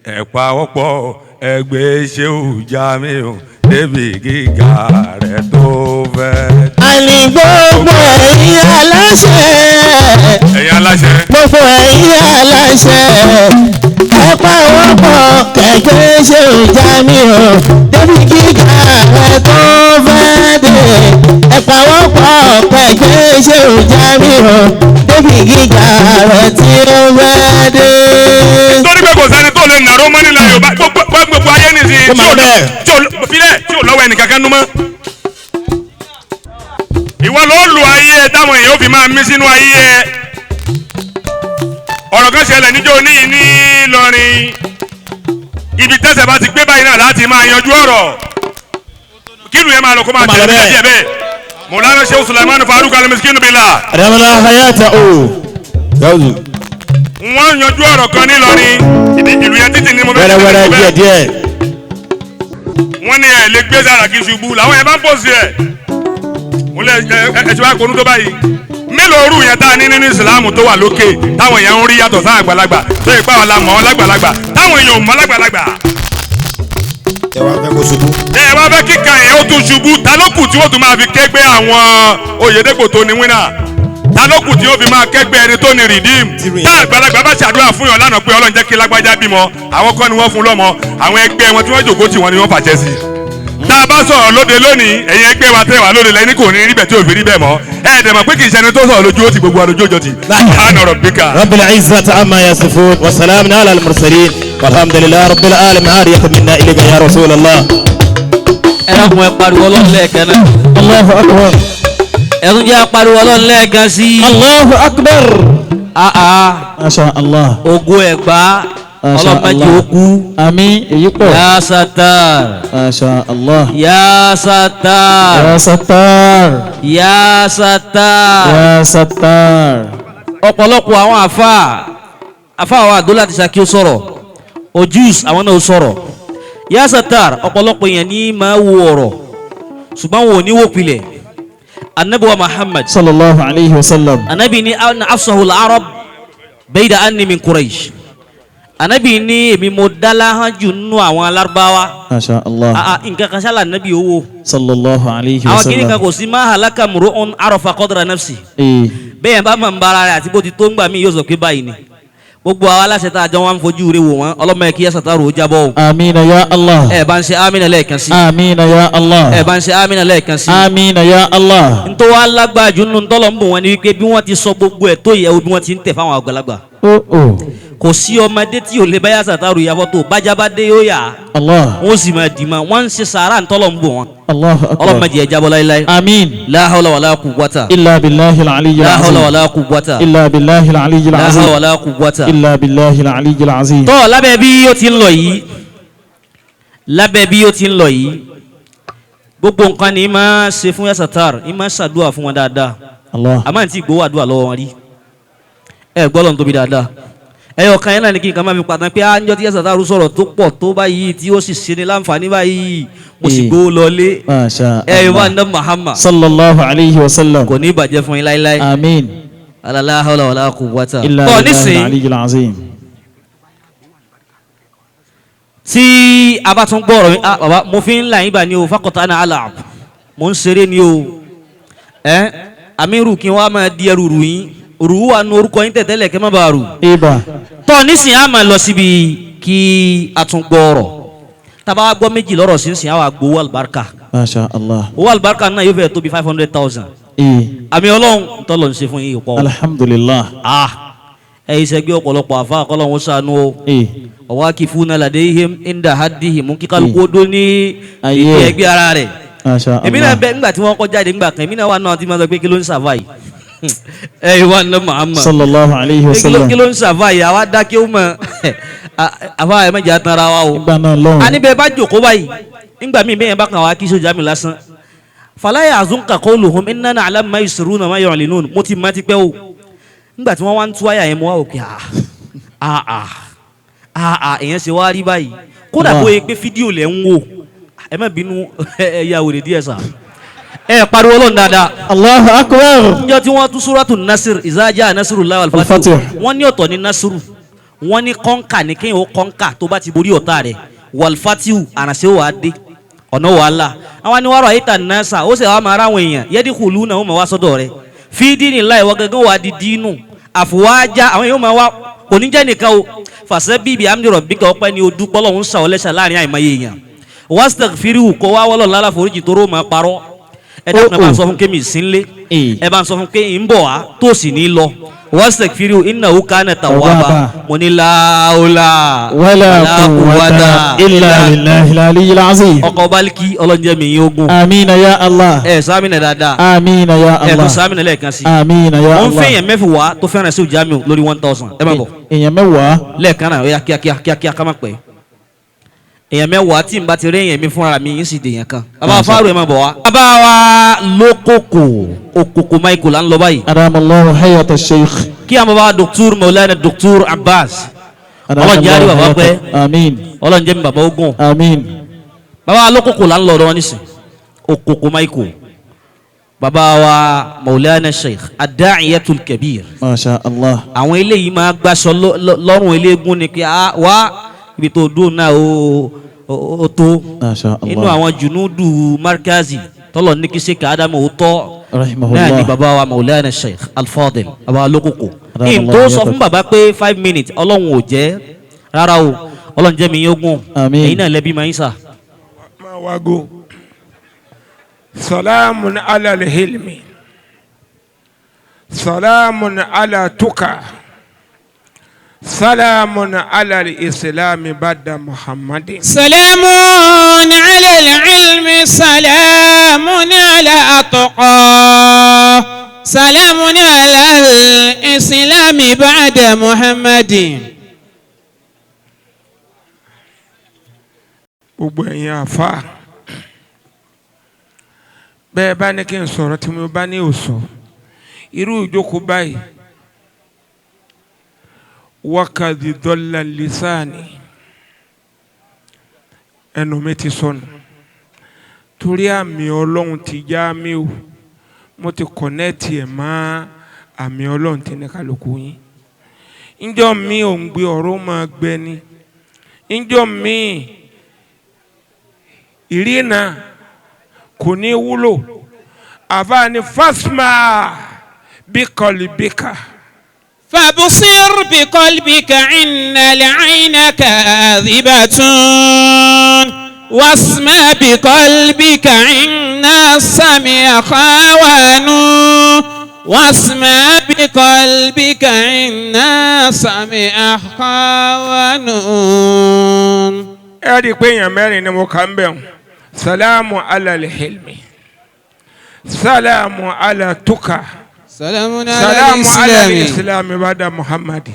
ẹ pawọ́pọ̀ ẹ gbé Sheikh Jamiu débi gíga rẹ̀ tó fẹ́ dé. àní gbogbo ẹ̀yin aláṣẹ. ẹ̀yin aláṣẹ. gbogbo ẹ̀yin aláṣẹ. ẹ pawọ́pọ̀ ẹ gbé Sheikh Jamiu débi gíga rẹ̀ tó fẹ́ dé ẹ pawọ́pọ̀ ẹ gbé Sheikh Jamiu débi gíga rẹ̀ tí ó fẹ́ dé. nítorí pé kò sẹ́ni tó lè nàró mọ́ nílẹ̀ Yorùbá gbogbo ayé nìsín tí ò lọ́wọ́ ẹnìkankan nú mọ́. ìwọ ló lu ayé ẹ táwọn èèyàn fi máa mí sínú ayé ẹ. ọ̀rọ̀ kan ṣẹlẹ̀ níjọ́ ní Ìlọrin ibi tẹ́sẹ̀ bá ti gbé báyìí náà láti máa yanjú ọ̀rọ̀ kínú yẹn máa lọ kó máa tẹ̀lé bẹ́ẹ̀ bẹ́ẹ̀. Maulana Sheikh Sulaiman Faruk al-Miskinu billah. adamala hayata o. gawuzu. wọ́n yanjú ọ̀rọ̀ kan ní Ìlọrin ìlú yẹn títì ní mo bẹ́ẹ̀ wẹ́rẹ́wẹ́rẹ́ díẹ̀ díẹ̀. wọ́n ní ẹ̀ lè gbé Sàràkí ṣubú làwọn yẹn bá ń pọ̀ sí ẹ̀ mo lẹ ẹ ti wá konú tó báyìí mélòó rú yẹn tá a ní nínú ìsìlámù tó wà lókè táwọn èèyàn ń rí yàtọ̀ sáà àgbàlagbà tó yẹ pé àwọn la mọ̀ ọ́ lágbàlagbà táwọn èèyàn ò mọ̀ lágbàlagbà. ẹ wá fẹ́ kó ṣubú. ẹ wá fẹ́ kíkà yẹn ó tún ṣubú ta ló kù tí wọ́n tún máa fi kẹ́gbẹ́ àwọn Oyèdèpọ̀ tó ní wínà ta ló kù tí wọ́n fi máa kẹ́gbẹ́ ẹni tó ní rìdíìm tá àgbàlagbà bá ṣàdúrà fún yàn lánàá pé Ọlọ́run jẹ́ kí lágbájá bímọ àwọn kọ́ ni wọ́n fún lọ́mọ àwọn ẹgbẹ́ wọn tí wọ́n jòkó tì wọ́n ni wọ́n fàjẹ́ sí tá a bá sọ̀rọ̀ lóde lónìí ẹ̀yin ẹgbẹ́ wa tẹ́ wà lóde lẹ́ni kò ní rí bẹ̀ tí ò fi rí bẹ́ẹ̀ mọ́ ẹ̀ dẹ̀ mọ̀ pé kì í ṣẹni tó sọ̀rọ̀ lójú ó ti gbogbo àlójú òjò ti. subhana rabbika. rabbil izzati amma yasifun wa salamun ala al-mursalin walhamdulillahi rabbil alamin ariyatan minna ilayka ya rasulallah. ẹ dákun ẹ pariwo Ọlọ́run lẹ́ẹ̀kan náà. Allahu akbar. ẹ tún jẹ́ pariwo Ọlọ́run lẹ́ẹ̀kan sí. Allahu akbar. masha Allah. ogun ẹ̀gbá ọlọ́mọdé okú. àmín èyí pọ̀. Ya Sattar. masha Allah. Ya Sattar. ya Sattar. Ya Sattar. ya Sattar. ọ̀pọ̀lọpọ̀ àwọn àfa àwọn àdó láti Ṣakí ó sọ̀rọ̀ ojúùs àwọn náà ó sọ̀rọ̀ Ya Sattar ọ̀pọ̀lọpọ̀ yẹn ní máa wo ọ̀rọ̀ ṣùgbọ́n wọn ò ní wò pilẹ̀ anabi wa Muhammad sallallahu alayhi wa sallam. anabi ní afsahul arab bayda anni min Quraysh anabi ní èmi mo dala hàn jù nínú àwọn alárúbáwá. masha Allah. nǹkan kan ṣáàlà anabi owó. sallallahu alayhi wa àwọn sallam. kìnnìkan kan kò sí máa halaka muru'un arafa qadra nafsi. bẹ́ẹ̀ bá máa ń bára rẹ̀ àti bó ti tó ń gbà mí yóò sọ pé báyìí ni gbogbo àwọn aláṣẹ tá a jọ wọn fojú rẹ̀ wò wọn ọlọ́mọ ẹ̀ kí Ya Sattar ó jábọ́ o. amiina ya Allah. ẹ bá ń ṣe amina lẹ́ẹ̀kan sí. amiina ya Allah. ẹ bá ń ṣe amina lẹ́ẹ̀kan sí. amiina ya Allah. ntọ́ wa lágbájú nínú ntọ́lọ̀ ń bò wọn ni wípé bí wọ́n ti sọ gbogbo ẹ̀ tó yẹ o bí wọ́n ti ń tẹ̀ fáwọn àgbàlagbà. kò sí ọmọdé tí ò lè bá Ya Sattar yàbọ̀ tó bájábádé yóò yà. Allah. wọ́n sì máa dì ma wọ́n ń ṣe sàárà ntọ́lọ̀ ń bò wọn. Allahu akbar. ọlọ́mọ jẹ́ jábọ́ láíláí. amiin. la hawla wala quwwata. illa billahi al-aliyyil la azim. hawla wala quwwata. illa billahi al-aliyyil la azim. hawla wala quwwata. illa billahi al-aliyyil azim. tọ́ lábẹ́ bí ó ti ń lọ yìí lábẹ́ bí ó ti ń lọ yìí gbogbo nǹkan ni máa ṣe fún Ya Sattar ni máa ṣàdúrà fún wọn dáadáa Allah. a máa ti gbowó àdúrà lọ́wọ́ wọn rí ẹ gbọ́ lọ́n tóbi dáadáa ẹyọ kan yẹn náà ni kí n kan máa fi pàtàkì pé àńjọ tí Ya Sattar sọ̀rọ̀ tó pọ̀ tó báyìí tí ó sì ṣe ní láǹfààní báyìí mo sì gbowó lọlé masha Allah. ẹ wà ní Muhammad sallallahu alayhi wa sallam. kò ní ìbàjẹ́ fún yín láíláí amiin. la hawla wala quwwata. illa tọ́ billahi nísìnyí al-aliyyil azim. tí a bá tún gbọ́ ọ̀rọ̀ yín bàbá mo fi ń là yín bá ní o faqata ana al'ab mo ń ṣeré ní o amiru kí n wá máa di ẹrù rù yín rù wà nù orúkọ yín tẹ̀tẹ̀lẹ̀ kẹ́ má bàa rù. ibà. tọ́ nísìnyí a máa lọ síbi kí a tún gbọ́ ọ̀rọ̀ tábà wá gbọ́ méjì lọ́rọ̀ sínsìn àwọn àgbò albarka. masha Allah. owó albarka náà yóò fẹ́ tó bí 500,000. àmì ọlọ́run tọ́lọ̀ ń ṣe fún yín pọ̀. alhamdulillah. ẹ̀yin sẹ́gbẹ́ ọ̀pọ̀lọpọ̀ àfa àkọlọ́hún ṣàánú o. ọwọ́ akifuna ladayhim inda haddihim kí kálukú ó dó ní ìdí ẹgbẹ́ ara rẹ̀. masha Allah. èmi náà bẹ nígbà tí wọ́n kọ́ jáde nígbà kan èmi náà wà náà tí wọ́n sọ pé kí ló ń ṣàfàyè. wà ní Muhammad. sallallahu alayhi wa sallam. kí ló ń ṣàfàyè àwa dákẹ́ ó mọ̀ àfa ẹ̀ mẹ́jà tán ara wa o. nígbà náà lọ́hùn. a níbẹ̀ bá jòkó báyìí nígbà míì bẹ́ẹ̀ bá kàn wá kí sójà mi lásán. fala yahzunka qawluhum inna na'lamu ma yusirruna ma yu'linun mo ti má ti pẹ́ o. nígbà tí wọ́n wá ń tú àyà yẹn mo wá òkè èèyàn ṣe wá rí báyìí kódà bó yẹ pé fídíò lẹ̀ ń wò ẹ má bínú ẹ̀yà wèrè díẹ̀ sà ẹ pariwo lọ́nà dáadáa. Allahu akbar. níjọ́ tí wọ́n tún súrátù nasir iza jaa nasrullahi wal fatih wọ́n ní ọ̀tọ̀ ní nasiru wọ́n ní kọ́ńkà ní kéèyàn ó kọ́ńkà tó bá ti borí ọ̀tá rẹ̀ wal fatih àrànṣẹ́ wàá dé ọ̀nà wàhálà àwọn ni wọ́n rọ̀ ayéta nasa ó sì wá máa ráwọn èèyàn yadkhuluna wọ́n máa wá sọ́dọ̀ rẹ̀ fi dinillahi wọ́n gẹ́gẹ́ wàá di dínú àfùwájá àwọn èèyàn máa wá kò ní jẹ́ nìkan o fasabbih bihamdi rabbika ọpẹ́ ni o dúpọ́ lọ́hún sàwọ́lẹ́sà láàrin àìmọye èèyàn wastaghfiruhu kó wá wọ́lọ́ lálá foríjì tó rò máa parọ́ ẹ dákun ẹ bá ń sọ fún kémi ìsínlé ẹ bá ń sọ fún kémi ń bọ̀ wá tó sì ní lọ wastaghfiruhu innahu kana tawwaba mo ní láòlà wala quwwata illa billahil aliyyil azim. ọkọ̀ baliki ọlọ́njẹ́ mi yín ogun. amiina ya Allah. ẹ sáàmìnà dáadáa. amiina ya Allah. ẹ tún sáàmìnà lẹ́ẹ̀kan sí. amiina ya Allah. wọ́n fẹ́ yẹn mẹ́fì wá tó fẹ́ràn sí Jamiu lórí 1000 ẹ má bọ̀. èèyàn mẹ́wàá. lẹ́ẹ̀kan náà ó yá kíákíá ká má pẹ́. èèyàn mẹ́wàá tí n bá ti rí èèyàn mi fúnra mi yín sì dèèyàn kan. bàbá fáwọn ẹ̀ má bọ̀ wá. bàbá wa lókòkò òkòkò Michael là ń lọ báyìí. adamallahu hayata sheikh. kí àwọn bàbá Dr. Maulana Dr. Abbas. ọlọ́run jẹ́ àrí bàbá pẹ́. amiin. ọlọ́run jẹ́ mi bàbá ogun. amiin. bàbá alókòkò là ń lọ́dọ̀ wọn nísìn òkòkò maiko bàbá wa Maulana Sheikh Ad-Da'iyatul Kabir. Masha Allah. àwọn eléyìí máa gbàsọ lọ́rùn eléégún ni pé wá ibi tó dùn náà ó tó. Masha Allah. inú àwọn junudu markazi tọ́lọ̀ ní kí Sheikh Adamu ó tọ́ rahimahullah. náà ni bàbá wa Maulana Sheikh Al-Fadil bàbá alókòkò. in tó sọ fún bàbá pé 5 minutes ọlọ́run ò jẹ́ rárá o ọlọ́run jẹ́ mi yóò gùn èyí náà lẹ́bí máa ń sà. máa wágó salamun ala al-hilmi salamun ala tuka salamun ala al-islami bada muhammadin. salamun ala al-ilmi salamun ala atuqa salamun ala al-islami bada muhammadin. gbogbo ẹ̀yin àfa bẹ́ẹ̀ bá ní kí n sọ̀rọ̀ tí mo bá ní òsọ irú ìjókòó báyìí wákàtí dọ́là lisani ẹnu mi ti sọnù torí àmì ọlọ́run ti já mi o mo ti kọ̀nẹ́ẹ̀tì ẹ̀ mọ́ àmì ọlọ́run ti ní kálukú yín ńjọ́ mi ò ń gbé ọ̀rọ̀ máa gbẹ ni ńjọ́ mi ìrìnà kò ní wúlò àfààní fasma bí qalbika. فابصر بقلبك إن العين كاذبة واسمع بقلبك إن السمع خوان واسمع بقلبك إن السمع خوان. ẹ rí i pé èèyàn mẹ́rin ni mo kà ń bẹ̀ wọ́n salamu ala al-hilmi salamu ala tuka salamu ala ala al-islami bada muhammadi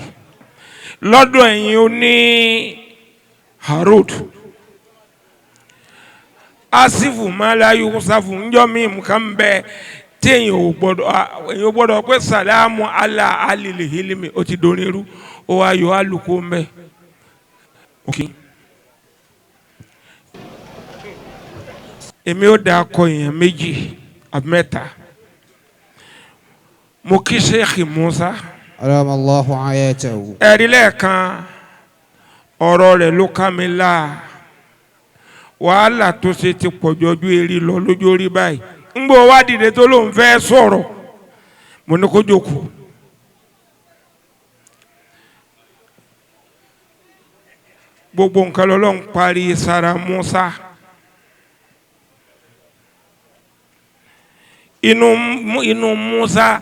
lọ́dọ̀ ẹ̀yin ó ní harud asifu malayu safu njọ́ mi nǹkan bẹ́ẹ̀ tí èèyàn ò gbọ́dọ̀ pé salamu ala al-hilmi ó ti dorin irú ó wá yọ alùkò mbẹ́ okay. èmi ó da akọ èèyàn méjì àbí mẹ́ta mo kí Sheikh Musa aramallahu ayatahu. ẹ̀rí lẹ́ẹ̀kan ọ̀rọ̀ rẹ̀ ló ká mi la wàhálà tó ṣe ti pọ̀jù ojú eré lọ lójú orí báyìí ń gbọ́ wá dìde tó lóun fẹ́ sọ̀rọ̀ mo ní kó jókòó gbogbo nǹkan lọ́lọ́run parí sára Musa. inú Musa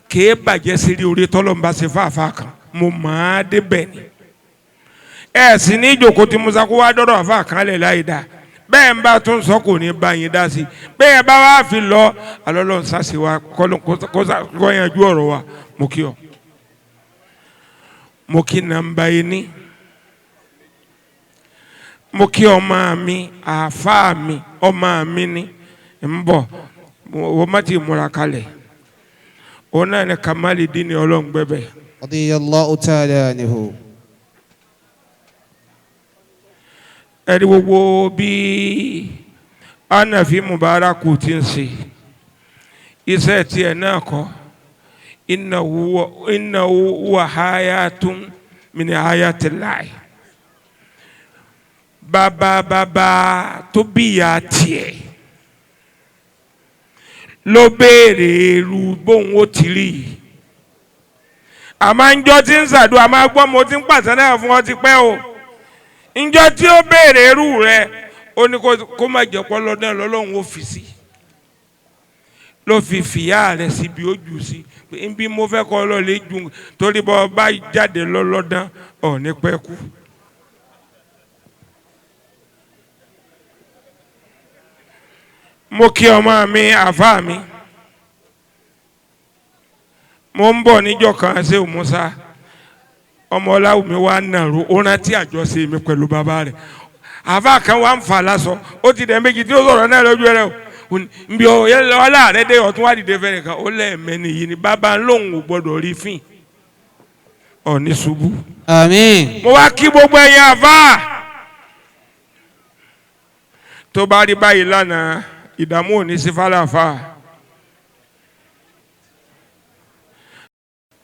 kìí bàjẹ́ sírí orí tọ́lọ́mbà ṣe fàáfàá kan mo máa débẹ̀ ni ẹ sì ní ìjòkó tí Musa kó wá dọ́dọ̀ àfàá kan lẹ̀ láì dá bẹ́ẹ̀ ń bá tún sọ kò ní bá yín dá sí bẹ́ẹ̀ bá wá fi lọ alọ́lọ́run sáṣẹ wa kọ́ yanjú ọ̀rọ̀ wa mo kí ọ mo kí nàmbá yín ní mo kí ọmọ mi àfáà mi ọmọ mi ní ń bọ̀ wọ́n má ti múra kalẹ̀ òun náà ni kamali dín ní ọlọ́run gbẹ́bẹ́. radiyallahu ta'ala anhu. ẹ̀rí gbogbo bí anafi mubaraku ti ń ṣe iṣẹ́ tiẹ̀ náà kọ́ innahu huwa hayatun min hayatillahi bàbá tó bíyà tiẹ̀ ló béèrè irú bóun ó ti rí i àmọ́ njọ́ tí ń ṣàdúrà máa gbọ́ mo ti ń pàṣẹ náà fún ọ ti pẹ́ o njọ́ tí ó béèrè irú rẹ ó ní kó má jẹ́ pọ́ lọ́dún náà lọ́lọ́run ó fi sí ló fi fìyà rẹ̀ síbi ó jù sí bí mo fẹ́ kọ́ lọ lè jù torí bọ́ bá jáde lọ́lọ́dún ọ̀ ní pẹ́ kú. mo kí ọmọ mi àfáà mi mo ń bọ̀ níjọ́ kan ṣe Musa ọmọ Ọláwùmí wa nàró ó rántí àjọṣe mi pẹ̀lú bàbá rẹ̀ àfáà kan wà ń fà lásọ ó ti dẹ̀ méjì tí ó sọ̀rọ̀ náà lójú rẹ̀ o nbí ọlá rẹ̀ dé ọtún wá dìde fẹ́rẹ̀ kan ó lẹ́ẹ̀mẹ́ni yìí ni bàbá lòun ò gbọ́dọ̀ rí fín ọ̀ní ṣubú. àmín. mo wá kí gbogbo ẹ̀yin àfáà tó bá rí báyìí lánàá ìdààmú ò ní sí fàlàfà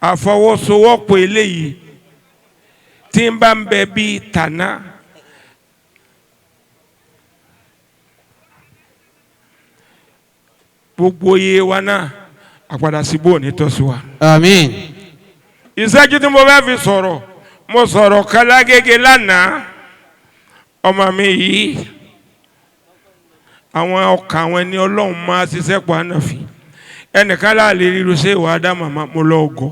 àfọwọ́sowọ́pọ̀ eléyìí tí ń bá ń bẹ bíi tànà gbogbo iye wa náà àpàdà síbò ní tọ́sí wa. Àmín. ìṣẹ́jú tí mo fẹ́ fi sọ̀rọ̀ mo sọ̀rọ̀ Kálágége lánàá ọmọ mi yìí àwọn ọkàn àwọn ẹni Ọlọ́run máa ṣiṣẹ́ pọ̀ ànáfì ẹnìkan láàlè ríru ṣé ìwà ádámà mo lọ ọgọ́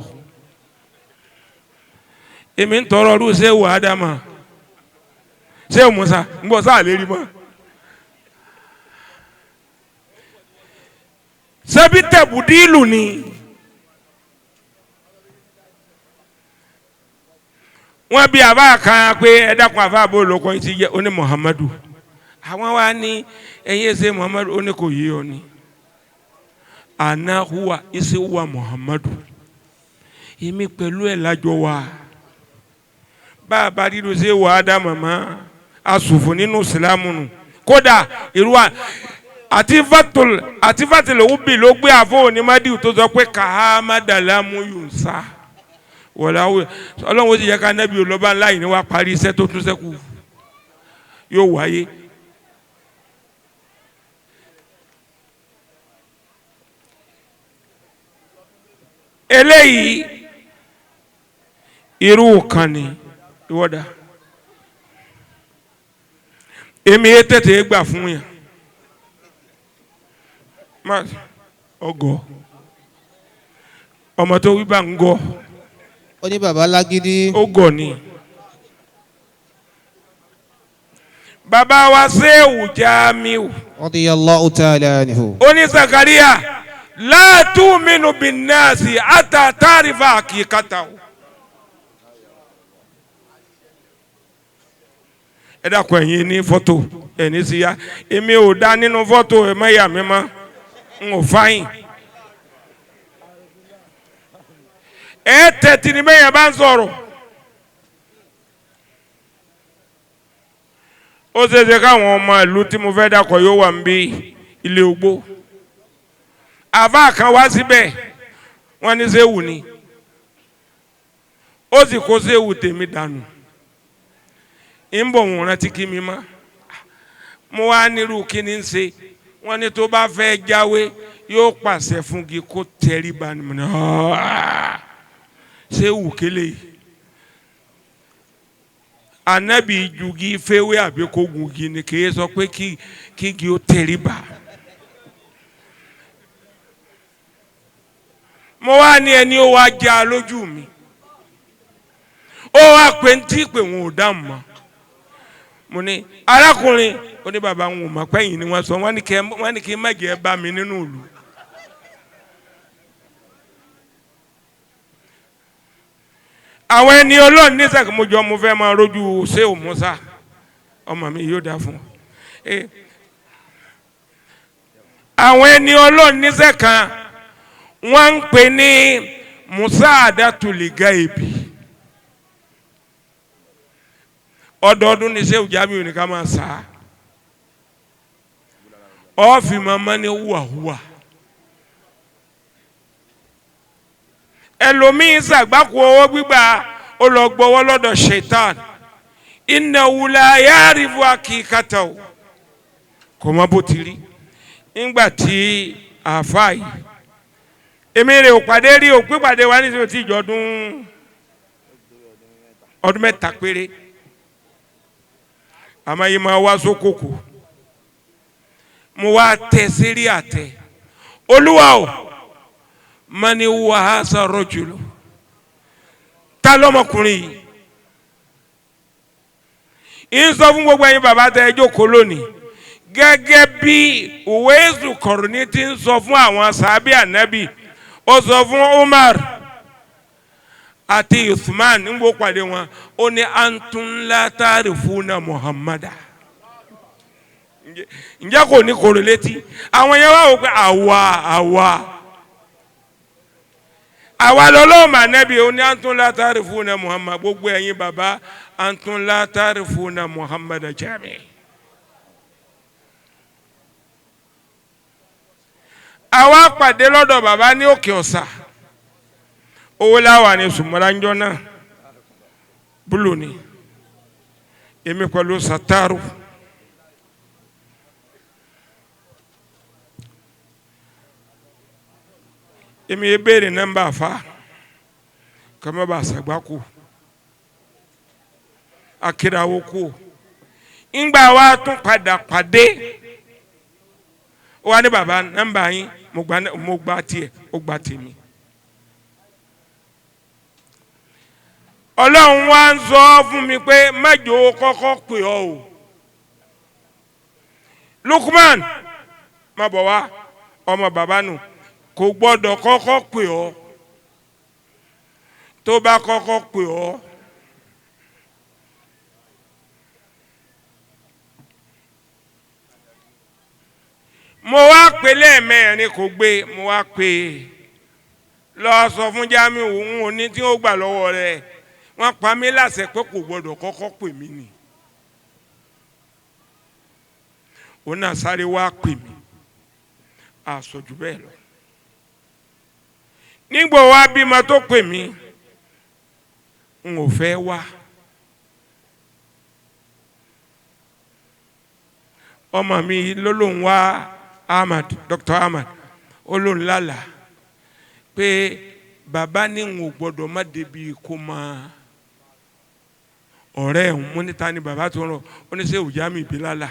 èmi ń tọrọ ọdún ṣé ìwà ádámà ṣé ìmúṣà ń bọ̀ sáà lè rí mọ́. ṣebí tẹ̀bùdílù ni wọ́n bí àbá kan pé ẹ dákun àfa àbò olóko yìí ti jẹ́ oní Muhammadu àwọn wa ní ẹ̀yin ẹsẹ̀ Muhammadu ó ní kò yé ọ ni àná huwa ẹsẹ̀ huwa Muhammadu èmi pẹ̀lú ẹ̀ lájọ wa bá a bá dídò ṣe wà á dá màmá asòfò nínú ìsìlámù nù kódà irú wa àti fatil òwúbi ló gbé àfọ onímọ̀dí tó sọ pé kàhámàdàlámù yunsa wọ̀láwọ̀ ọlọ́run ó sì yẹ ká nẹ́bí olọ́ba ńlá yìí ni wàá parí iṣẹ́ tó tún sẹ́kù yóò wáyé. eléyìí irú kan ni ìwọ́dà èmi yé tètè gbà fún yàn ọgọ ọmọ tó wí bá ń gọ ó ní bàbá lágídí ó gọ ni bàbá wa Ṣéhù Jamiu radiyallahu ta'ala anhu ó ní Zakaria la tu'minu bin nasi hatta ta'rifa haqiqatahu ẹ dákun ẹ̀yin ní fọ́tò ẹni sí ya èmi ò dá nínú fọ́tò ẹ̀ mẹ́yà mi mọ́ n ò fáyìn ẹ tẹ̀tì ní bẹ́yẹn bá ń sọ̀rọ̀ ó ṣeéṣe káwọn ọmọ ìlú tí mo fẹ́ dákọ̀ yóò wà ń bí ilé ogbó àfáà kan wá síbẹ̀ wọ́n ní Ṣéhù ni ó sì kó Ṣéhù tèmi dànù ń bọ̀ wọ́n rántí kí mi má mo wá nírú kí ni ń ṣe wọ́n ní tó bá fẹ́ jáwé yóò pàṣẹ fún gi kó tẹríba ni mo ní Ṣéhù kélé anabi jugi fẹ́wé àbí kó gungi ni kì í sọ pé kí gi ó tẹríba mo wá ní ẹni ó wá já lójú mi ó wá pé ń tí pé wọn ò dá mọ́ mo ní arákùnrin ó ní bàbá wọn ò mọ̀ pé yìí ni wọ́n sọ wọ́n ní kí n má jẹ́ bá mi nínú ìlú. àwọn ẹni Ọlọ́run ní sàkómọjọ mo fẹ́ máa rójú Ṣéhù Musa ọmọ mi yóò dá fún àwọn ẹni Ọlọ́run ní sẹ́kàn wọ́n ń pè ní Musaadatul Gaibi ọdọọdún ní Ṣéhù Jamiu ní ká máa sá ọ́ọ̀fì màmá ní hùwàhùwà ẹlòmíín ṣàgbákò owó gbígbà ó lọ gbowó lọ́dọ̀ ṣaitan innahu la ya'rifu haqiqatahu kò mọ bó ti rí nígbà tí àáfàá yìí èmi rè ò pàdé rí ò pípàdé wa ní ti ìjọ ọdún mẹ́ta péré àmọ́ yìí máa wá sókòkò mo wá tẹ sérí àtẹ Olúwa o mani huwa hasa rajulu ta lọ́mọkùnrin yìí ń sọ fún gbogbo ẹ̀yin bàbá tẹ ẹ jókòó lónìí gẹ́gẹ́ bí Uwaisu Qarni ti ń sọ fún àwọn sàábì ànábì ó sọ fún Umar àti Uthman ń gbó pàdé wọn ó ní antum la ta'rifuna Muhammada ǹjẹ́ kò ní kòrò létí àwọn yẹn wá wò pé àwa lọ́lọ́wọ́ mà nẹ́bí ó ní antum la ta'rifuna Muhammad gbogbo ẹ̀yin bàbá antum la ta'rifuna Muhammad Jami àwa pàdé lọ́dọ̀ bàbá ní Òkè Ọ̀sà owó láwà ní sùmọ́láńjọ́ náà búlù ni èmi pẹ̀lú Sàtàrù èmi yẹ béèrè nọ́mbà fa kàmá bá sàgbákò akírawo kú ńgbà wa tún padà pàdé wa ní bàbá nọ́mbà yín mo gba tiẹ̀ ó gba tèmi. Ọlọ́run wa ń sọ fún mi pé májò kọ́kọ́ pè ọ́ o Lukman má bọ̀ wá ọmọ bàbá nù kò gbọ́dọ̀ kọ́kọ́ pè ọ́ tó bá kọ́kọ́ pè ọ́ mo wá pè lẹ́ẹ̀mẹ́rin kò gbé mo wá pè lọ sọ fún Jamiu òun ò ní tí ó gbà lọ́wọ́ rẹ̀ wọ́n pa mí láṣẹ pé kò gbọ́dọ̀ kọ́kọ́ pè mí ni òun náà sáré wá pè mí àsọjù bẹ́ẹ̀ lọ nígbà wá bímọ tó pè mí n ò fẹ́ wá ọmọ mi lólóhùn wá Dr. Ahmad olóhùn lálàá pé bàbá ní n ò gbọ́dọ̀ má débi kó máa ọ̀rẹ́ ẹ̀hún mo ní ta ni bàbá tó ń rọ ó ní sẹ́ Jamiu Bilala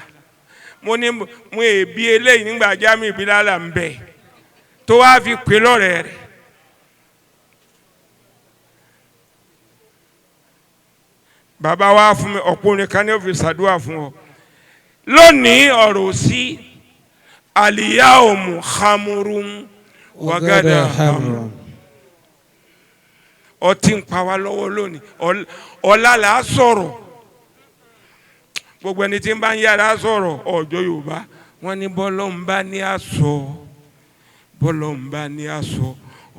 mo ní mo èbí eléyìí nígbà Jamiu Bilala ń bẹ tó wá fi pè lọ́rẹ̀ẹ́ rẹ̀ bàbá wa fún mi ọ̀pọ̀ nìkan ní òfin ṣàdúrà fún ọ lónìí ọ̀rọ̀ sí al-yawmu khamrun wa gada hamrun ọtí ń pa wá lọ́wọ́ lónìí ọ̀la là á sọ̀rọ̀ gbogbo ẹni tí ń bá ń yára sọ̀rọ̀ ọjọ́ Yorùbá wọ́n ní bọ́lọ́ ń bá ní àsọ bọ́lọ́ ń bá ní àsọ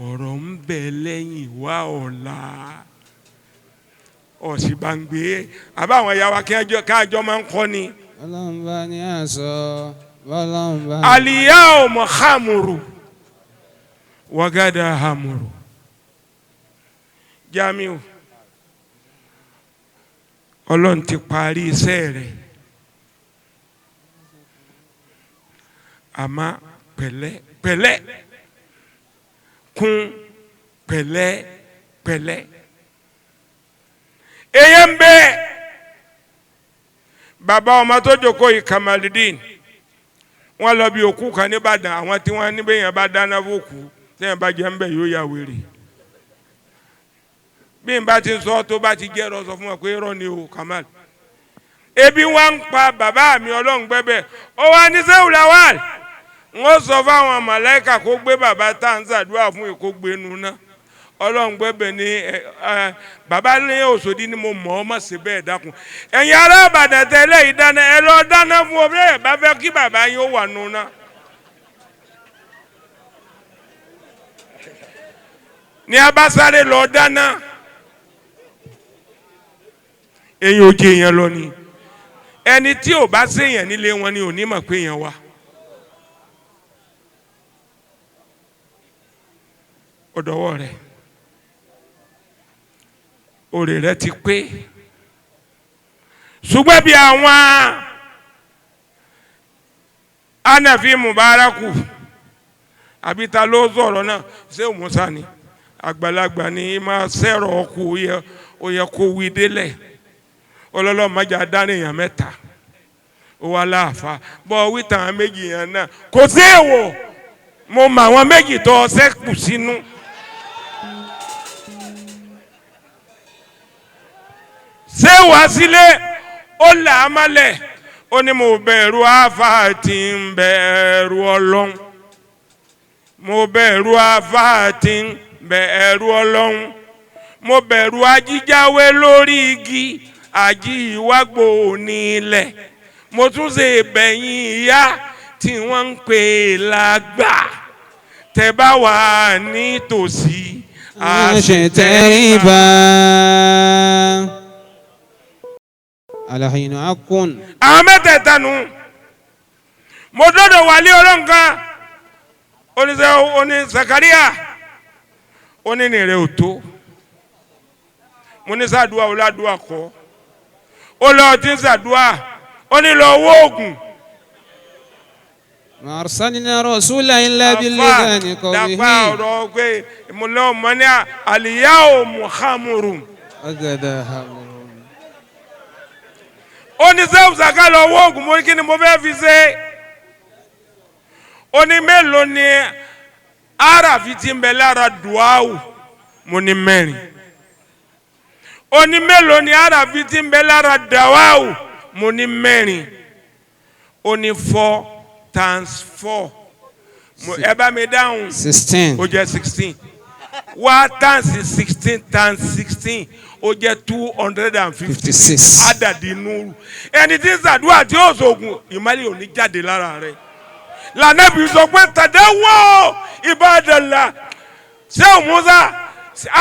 ọ̀rọ̀ ń bẹ lẹ́yìn wá ọ̀la ọ̀sì bá ń gbé àbáwọn ẹ̀yà wa káàjọ máa ń kọ́ ni. bọ́lọ́ ń bá ní àsọ bọ́lọ́ ń bá. al-yawmu khamru wa gada hamru. Jamiu Ọlọ́run ti parí iṣẹ́ rẹ̀ àmọ́ pẹ̀lẹ́ pẹ̀lẹ́ kún pẹ̀lẹ́ pẹ̀lẹ́ èyí ń bẹ bàbá ọmọ tó jókòó yìí Kamaludin wọ́n lọ bí òkú kan nìbàdàn àwọn tí wọ́n níbẹ̀ yẹn bá dáná fòkú tẹ́yìn bá jẹ́ ń bẹ̀ yóò yà wèrè bí n bá ti sọ tó bá ti jẹ́ rọ sọ fún wa pé rọ ni o Kamal ebi wa ń pa bàbá mi Ọlọ́run gbẹ́bẹ̀ ó wá ní Shehu Lawal wọ́n sọ fáwọn màláíkà kó gbé bàbá tá à ń ṣàdúrà fún èkó gbénu ná Ọlọ́run gbẹ́bẹ̀ ní bàbá ní Òṣòdì ni mo mọ̀ ọ́ má ṣe bẹ́ẹ̀ dákun ẹ̀yin ará Ìbàdàn tẹ́lẹ̀ yìí dáná ẹ lọ dáná fún ọ bẹ́ẹ̀ bá fẹ́ kí bàbá yín ó wà nù ná. ní abásáré lọ dáná èyàn ò jẹ èèyàn lọ ni ẹni tí ò bá séèyàn nílé wọn ni ò ní mọ̀ pé èèyàn wà. ọ̀dọ̀wọ́ rẹ̀ òrè rẹ̀ ti pé ṣùgbọ́n bí àwọn Hanafi Mubaraku àbí ta ló sọ̀rọ̀ náà ṣé Musa ni àgbàlagbà ni máa sẹ́rọ̀ ọkù ó yẹ kó wí délẹ̀ ọlọ́lọ́ májà dáná èèyàn mẹ́ta ó wà láàfà bọ́ wíta àwọn méjì yẹn náà kò sí èèwọ̀ mo mọ àwọn méjì tó ọsẹ kù sínú. ṣé wàá sílé ó là á mọ́lẹ̀ ó ní mo bẹ̀rù àfà tí ń bẹ̀rù Ọlọ́run mo bẹ̀rù àfà tí ń bẹ̀rù Ọlọ́run mo bẹ̀rù ajíjáwé lórí igi àjí ìwágbò nílẹ̀ mo tún ṣe bẹ̀yìn ìyá tí wọ́n ń pè lágbà tẹ́ bá wà nítòsí àṣetẹ̀ríba alahinu akun. àwọn mẹ́tẹ̀ẹ̀ta nù mo dọ́dọ̀ wàlé ọlọ́nkan oní Zakaria oní ní rẹ̀ ò tó mo ní sàdúà ọ̀làdúà kọ́ ó lọ tí ń sàdúà ó ní lọ wó oògùn. ما أرسلنا رسولا إلا باللسان قومه. dàgbà ọ̀rọ̀ pé ìmúlẹ̀ ọmọ ní àlìyáwó muhammadu. ó ní sẹ́wọ̀n sàkà lọ wó oògùn mo ní kí ni mo fẹ́ fi ṣe. ó ní mélòó ni arafi tí ń bẹ lára duawu mo ní mẹ́rin. ó ní mélòó ni arafi tí ń bẹ lára dawawu mo ní mẹ́rin. ó ní 4 times 4 ẹ bá mi dáhùn 16 ó jẹ́ 16 wá times 16 times 16 ó jẹ́ 256 àdàdì nùrù ẹni tí ń ṣàdúrà tí ó sògùn ìmọ̀lẹ̀ ò ní jáde lára rẹ̀ lànàbí sọ pé tàdáwọ́ ìbádàlá ṣé Musa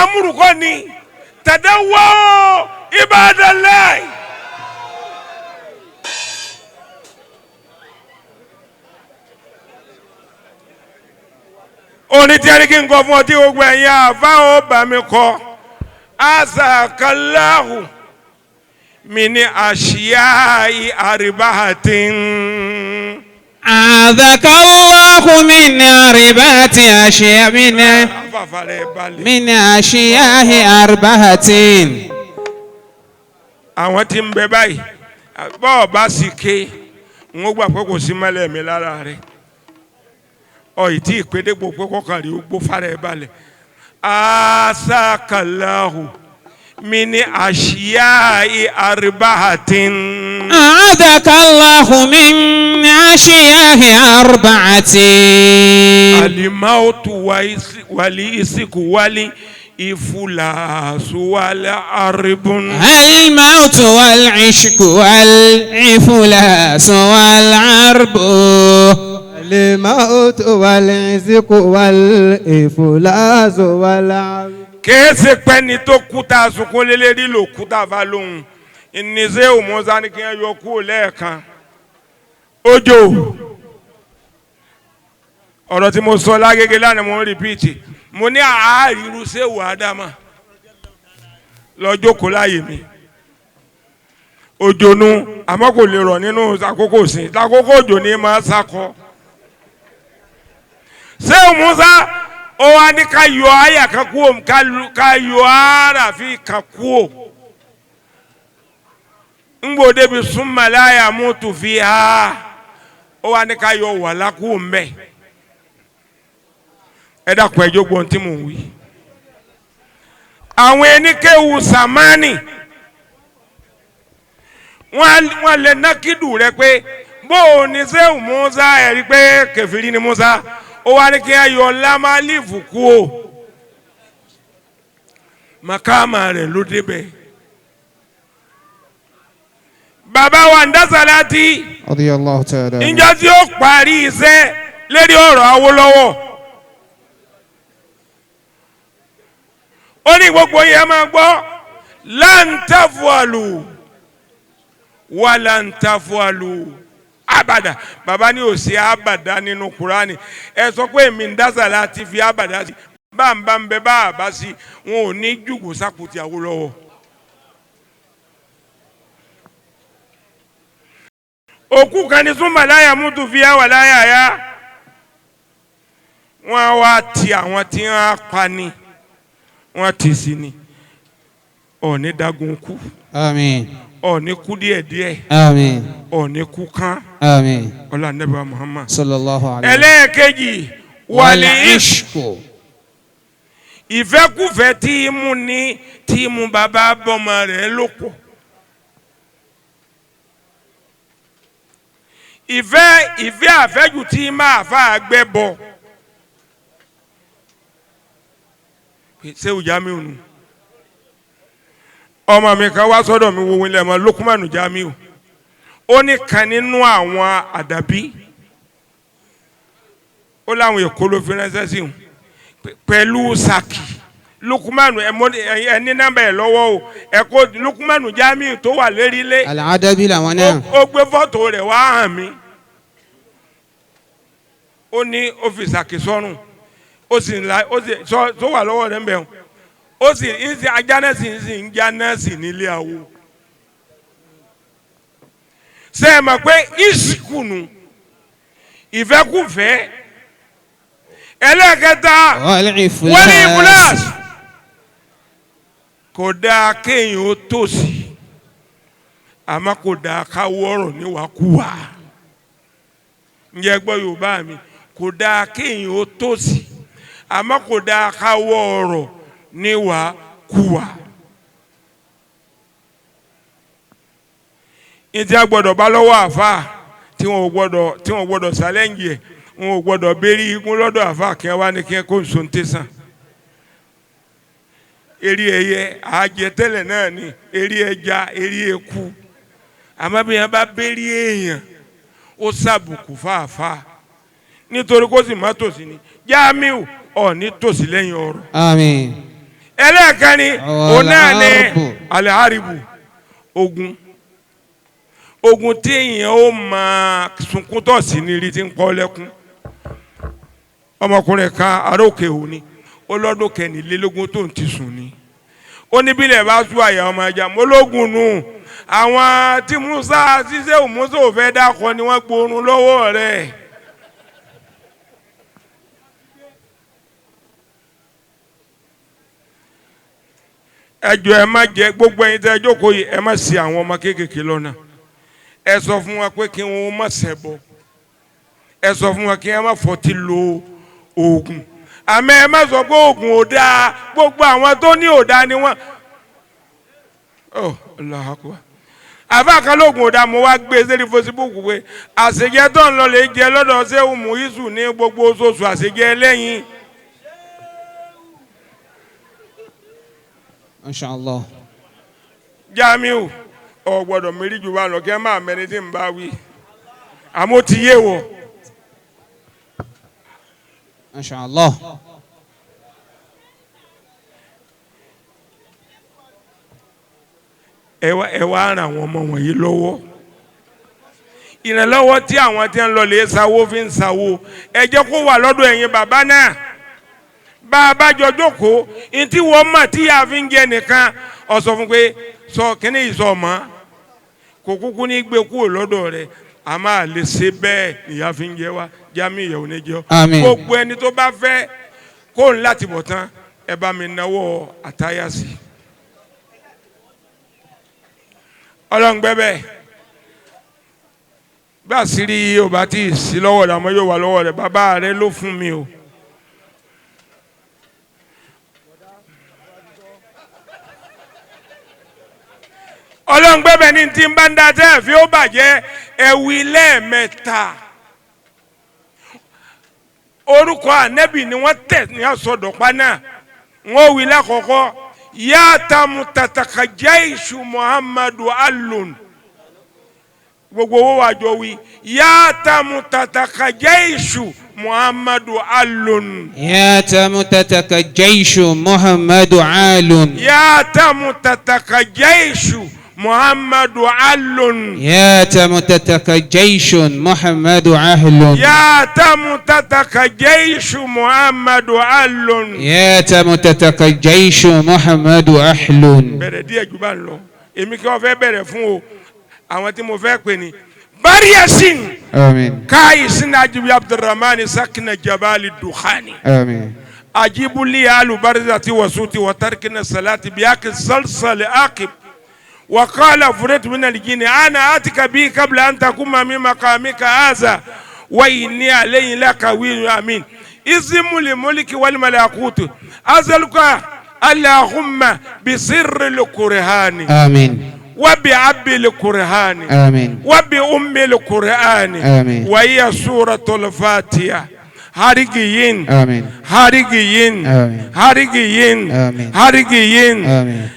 amúrùkọ ni tàdáwọ́ ìbádàlá. oní tí ẹni kí n kọ fún ọ tí gbogbo ẹ̀yin àfáwọn bá mi kọ asakalahu mi ní àṣìyá àríbáhàtín. أعاذك الله من أربعة أشياء من أشياء أربعة. àwọn tí ń bẹ báyìí bọ́ọ̀ bá sì ké ń gbà pé kò sí mọ́lẹ̀ mi lára rẹ̀ ọ̀yì tí ìpédégbò pé kọ́kànlélí ó gbó fara ẹ̀ balẹ̀ asakalahu mi ní àṣìyá àríbáhàtín. أعاذك الله من أشياء أربعة. الموت والإسك والإفلاس والعرب. الموت والعشق والإفلاس والعرب. الموت والعشق والإفلاس والعرب. kèése pẹ́ni tó kúta sunkún lélẹ́rí ló kúta fa lóhùn ìníṣẹ́ òmùsá ni kí wọ́n yọ kúrò lẹ́ẹ̀kan ojo ọ̀rọ̀ tí mo sọ lágége lánàá mo ń rìpíìtì mo ní àárírú sẹ́wọ̀ ádámà lọ́jọ́ kó láyè mi òjò nu àmọ́ kò lè rọ̀ nínú àkókò sí àkókò òjò ní máa sákọ sẹ́wọ̀ òmùsá ó wá ní ká yọ àyà kan kúrò ká yọ àràfi kan kúrò ngbò débi súnmọ́ láyà mútu fi ha ó wá ní ká yọ wàhálà kúrò mbẹ ẹ dàpọ̀ ẹjọ́ gbọ́n tí mò ń wí. àwọn eníkéwu sàmánì wọ́n lè nákìdù rẹ pé bó o ní sẹ́wù Musa ẹ̀rí pé kẹfìrí ni Musa ó wá ní kí ẹ yọ lámàlífù kú o màkàmà rẹ̀ ló débẹ̀. bàbá wa ń Dásàlátì radiyallahu ta'ala. ìjọ tí ó parí iṣẹ́ lérí ọ̀rọ̀ Awólọ́wọ̀ ó ní gbogbo yẹn máa gbọ́ láǹtàfọ́àlù wà láǹtàfọ́àlù abada bàbá ní òsì abada nínú Kùránì ẹ sọ pé èmi ń Dásàlátì fi abada sí bá ń bẹ bá a bá sí wọn ò ní jùgò sápòtì Awólọ́wọ̀. òkú kan ní súnmọ́ láyà mútu fi wà láyà yá wọ́n wá ti àwọn tí wọ́n pa ni wọ́n ti sí ni ọ̀ní dagun kú. Àmín. ọ̀ní kú díẹ̀díẹ̀. Àmín. ọ̀ní kú kán. Àmín. ọlá nẹ́bà Muhammad. sallallahu alayhi. ẹlẹ́ẹ̀kejì wàlí ishku. ìfẹ́kùfẹ́ tí mú ní tí mú bàbá bọ́mọ rẹ̀ ló pọ̀. ìfẹ́ àfẹ́jù tí máa fa àgbẹ̀ bọ̀ ṣé o Jamiu nù ọmọ mi kan wá sọ́dọ̀ mi wo ilẹ̀ mọ́ Lukumanu Jamiu ó ní kan nínú àwọn àdàbí ó láwọn èkó ló fi ránṣẹ́ sí wọn pẹ̀lú saki Lukumanu ẹni nọ́mbà ẹ̀ lọ́wọ́ o ẹ̀kọ́ Lukumanu Jamiu tó wà lérí ilé Al-Adabi làwọn náà. ó gbé fọ́tò rẹ̀ wá hàn mí ó ní ọ́fíìsì àkísọ́rùn ó sì tó wà lọ́wọ́ rẹ̀ ń bẹ̀ ó sì ń sin ajá náà sì ń já náà sì nílé awo ṣe é mọ̀ pé ìsìnkùnù ìfẹ́kùfẹ́ ẹlẹ́kẹta wọ́n ní ìfúláṣ kò dáa kéèyàn ó tòṣì àmọ́ kò dáa káwọ́ ọ̀rọ̀ níwàkúwà ǹjẹ́ gbọ́ Yorùbá mi kò dáa kéèyàn ó tòṣì àmọ́ kò dáa káwọ́ ọ̀rọ̀ níwàkúwà. ìdí agbọ́dọ̀ bá lọ́wọ́ àfáà tí wọ́n gbọ́dọ̀ sálẹ́ǹgì ẹ̀ wọn ò gbọ́dọ̀ béèrè ikún lọ́dọ̀ àfáà kí wọ́n wá ní kí wọ́n kó nsọ ń tẹ̀sán. Eri ẹyẹ àjẹ tẹ́lẹ̀ náà ni eri ẹja eri eku àmọ́ bí wọ́n bá béèrè èèyàn ó sàbùkù fàáfàá nítorí kó sì má tòsí ni Jamiu ọ̀ ní tòsí lẹ́yìn ọ̀rọ̀. Àmín. ẹlẹ́ẹ̀kẹ́ni òun náà ní alẹ́ àríbù ogun tí èèyàn ó máa sunkún tọ̀ sí ní rí ti ń pọ́ lẹ́kún ọmọkùnrin kan aróòkè òní ó lọ́dún kẹrìnlélógún tó ń ti sùn ni ó ní bílẹ̀ bá sú àyà ọmọ ẹja mọ́lógún nù àwọn tí Musa ṣiṣẹ́ òmùsọ̀ ò fẹ́ dákọ ni wọ́n gbórun lọ́wọ́ rẹ̀. ẹjọ́ ẹ má jẹ gbogbo ẹ̀yin tẹ́ ẹ jókòó yìí ẹ má ṣì àwọn ọmọ kéékèèké lọ́nà ẹ sọ fún wa pé kí wọn má ṣẹbọ ẹ sọ fún wa kí wọn má fọtí lo oògùn àmọ́ ẹ má sọ pé oògùn ò dáa gbogbo àwọn tó ní ò dáa ni wọ́n. Allahu Akbar. àfa kan lóògùn ò dáa mo wá gbé sẹ́ni Facebook pé àṣejẹ tó ń lọ lè jẹ lọ́dọ̀ Ṣéhù Muizu ní gbogbo oṣooṣù àṣejẹ lẹ́yìn. Masha Allah. Jamiu ọ gbọ́dọ̀ mérí ju wa lọ kí ẹ máa mẹni tí ń bá wí àmọ́ ti yé wọ. Masha Allah. ẹ wá ràn àwọn ọmọ wọ̀nyí lọ́wọ́ ìrànlọ́wọ́ tí àwọn tí ń lọ lè sáwó fi ń sáwó ẹ jẹ́ kó wà lọ́dọ̀ ẹ̀yin bàbá náà bá a bá jọ jókòó ntí wọ́n mọ̀ tí a fi ń jẹ nìkan ọ sọ fún pé sọ kíní ìsọ mọ́ kò kúkú ní gbé kúrò lọ́dọ̀ rẹ̀ a máa lè ṣe bẹ́ẹ̀ nìyá fi ń jẹ wá Jamiu ìyàwó ní jẹ́ Àmín. gbogbo ẹni tó bá fẹ́ kó ń láti bọ̀ tán ẹ bá mi náwó àtáyà sí ọlọ́ngbẹ́bẹ́ bá sì rí o bá tí ì sí lọ́wọ́ rẹ̀ àmọ́ yóò wà lọ́wọ́ rẹ̀ bàbá rẹ̀ ló fún mi o. ọlọ́ngbẹ́bẹ́ ní tí ń bá ń da tẹ́ fi ó bàjẹ́ ẹ̀wì lẹ́ẹ̀mẹ́ta orúkọ ànẹ́bì ni wọ́n tẹ̀ ní àsọdọ̀pá náà wọ́n wí lákọ̀ọ́kọ́ yàtàmù tàtàkàjáìṣù Muhammadu alun gbogbo owó wàjọ wí yàtàmù tàtàkàjáìṣù Muhammadu alun. ياتم تتكجيش محمد عال. ياتم تتكجيش محمد عل. ياتم تتكجيش محمد عهل. ياتم تتكجيش محمد عل. ياتم تتكجيش محمد أحل. bẹ̀rẹ̀ díẹ̀ jù bá ń lọ èmi kí wọ́n fẹ́ bẹ̀rẹ̀ fún o àwọn tí mo fẹ́ pè ní bariyasin. آمين. كايسن أجيب عبد الرحمن سكن جبال الدخان. آمين. أجيب لي آل برزة وصوتي وتركنا الصلاة بياك الصلصل آكب وقال فريت من الجن أنا آتك بي قبل أن تقوم من مقامك هذا وإني علي لك وين أمين اسم الملك والملكوت أسألك اللهم بسر القرآن. آمين. وبعب القرآن. آمين. وبأم القرآن. آمين. وهي سورة الفاتحة. هارجين. آمين. هارجين. آمين. هارجين. آمين. هارجين. آمين.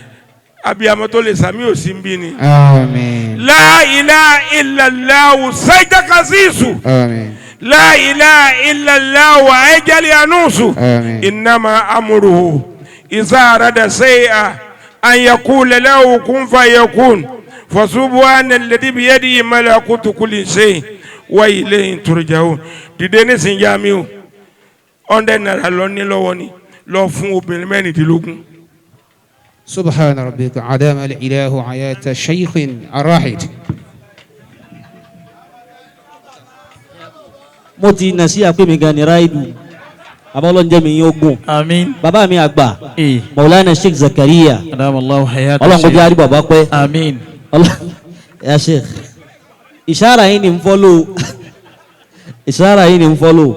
أبي أمتولي سامي وسيمبيني. آمين. لا إله إلا الله سيدك عزيزو. آمين. لا إله إلا الله وأجل ينوسو. آمين. إنما أمره إذا أراد شيئا أن يقول له كن فيكون فسبحان الذي بيده ملكوت كل شيء وإليه ترجعون. dìde nísìnyí Jamiu 100 naira lọ ní lọ́wọ́ ni lọ fún obìnrin mẹ́rìndínlógún. سبحان ربك عدام الإله حياة الشيخ الراحد. mo ti nà sí àpè mi gan ni ráìdù abọ́lọ́njẹ́ mi yóò gùn. àmín. bàbá mi àgbà Maulana Sheikh Zakaria adamallahu hayata ọlọ́run kò jẹ́ àrí bàbá pẹ́. àmín. ya Sheikh ìṣàrà yìí ni ń fọ́lọ́ ìṣàrà yìí ni ń fọ́lọ́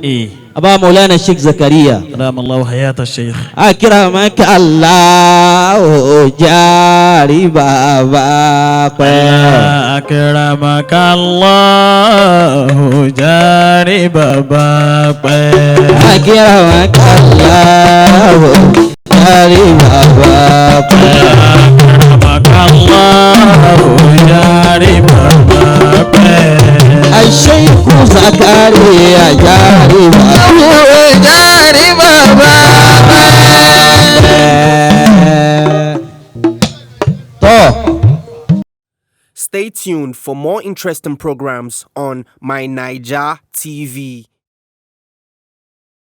abá Maulana Sheikh Zakaria adamallahu hayata Sheikh. akramaka Allah jari bàbá pẹ́. akramaka Allah jari bàbá pẹ́. akramaka Allah jari bàbá pẹ́. akramaka Allah jari bàbá pẹ́. Sheikh Zakaria jari bàbá Stay tuned for more interesting programs on My Naija TV.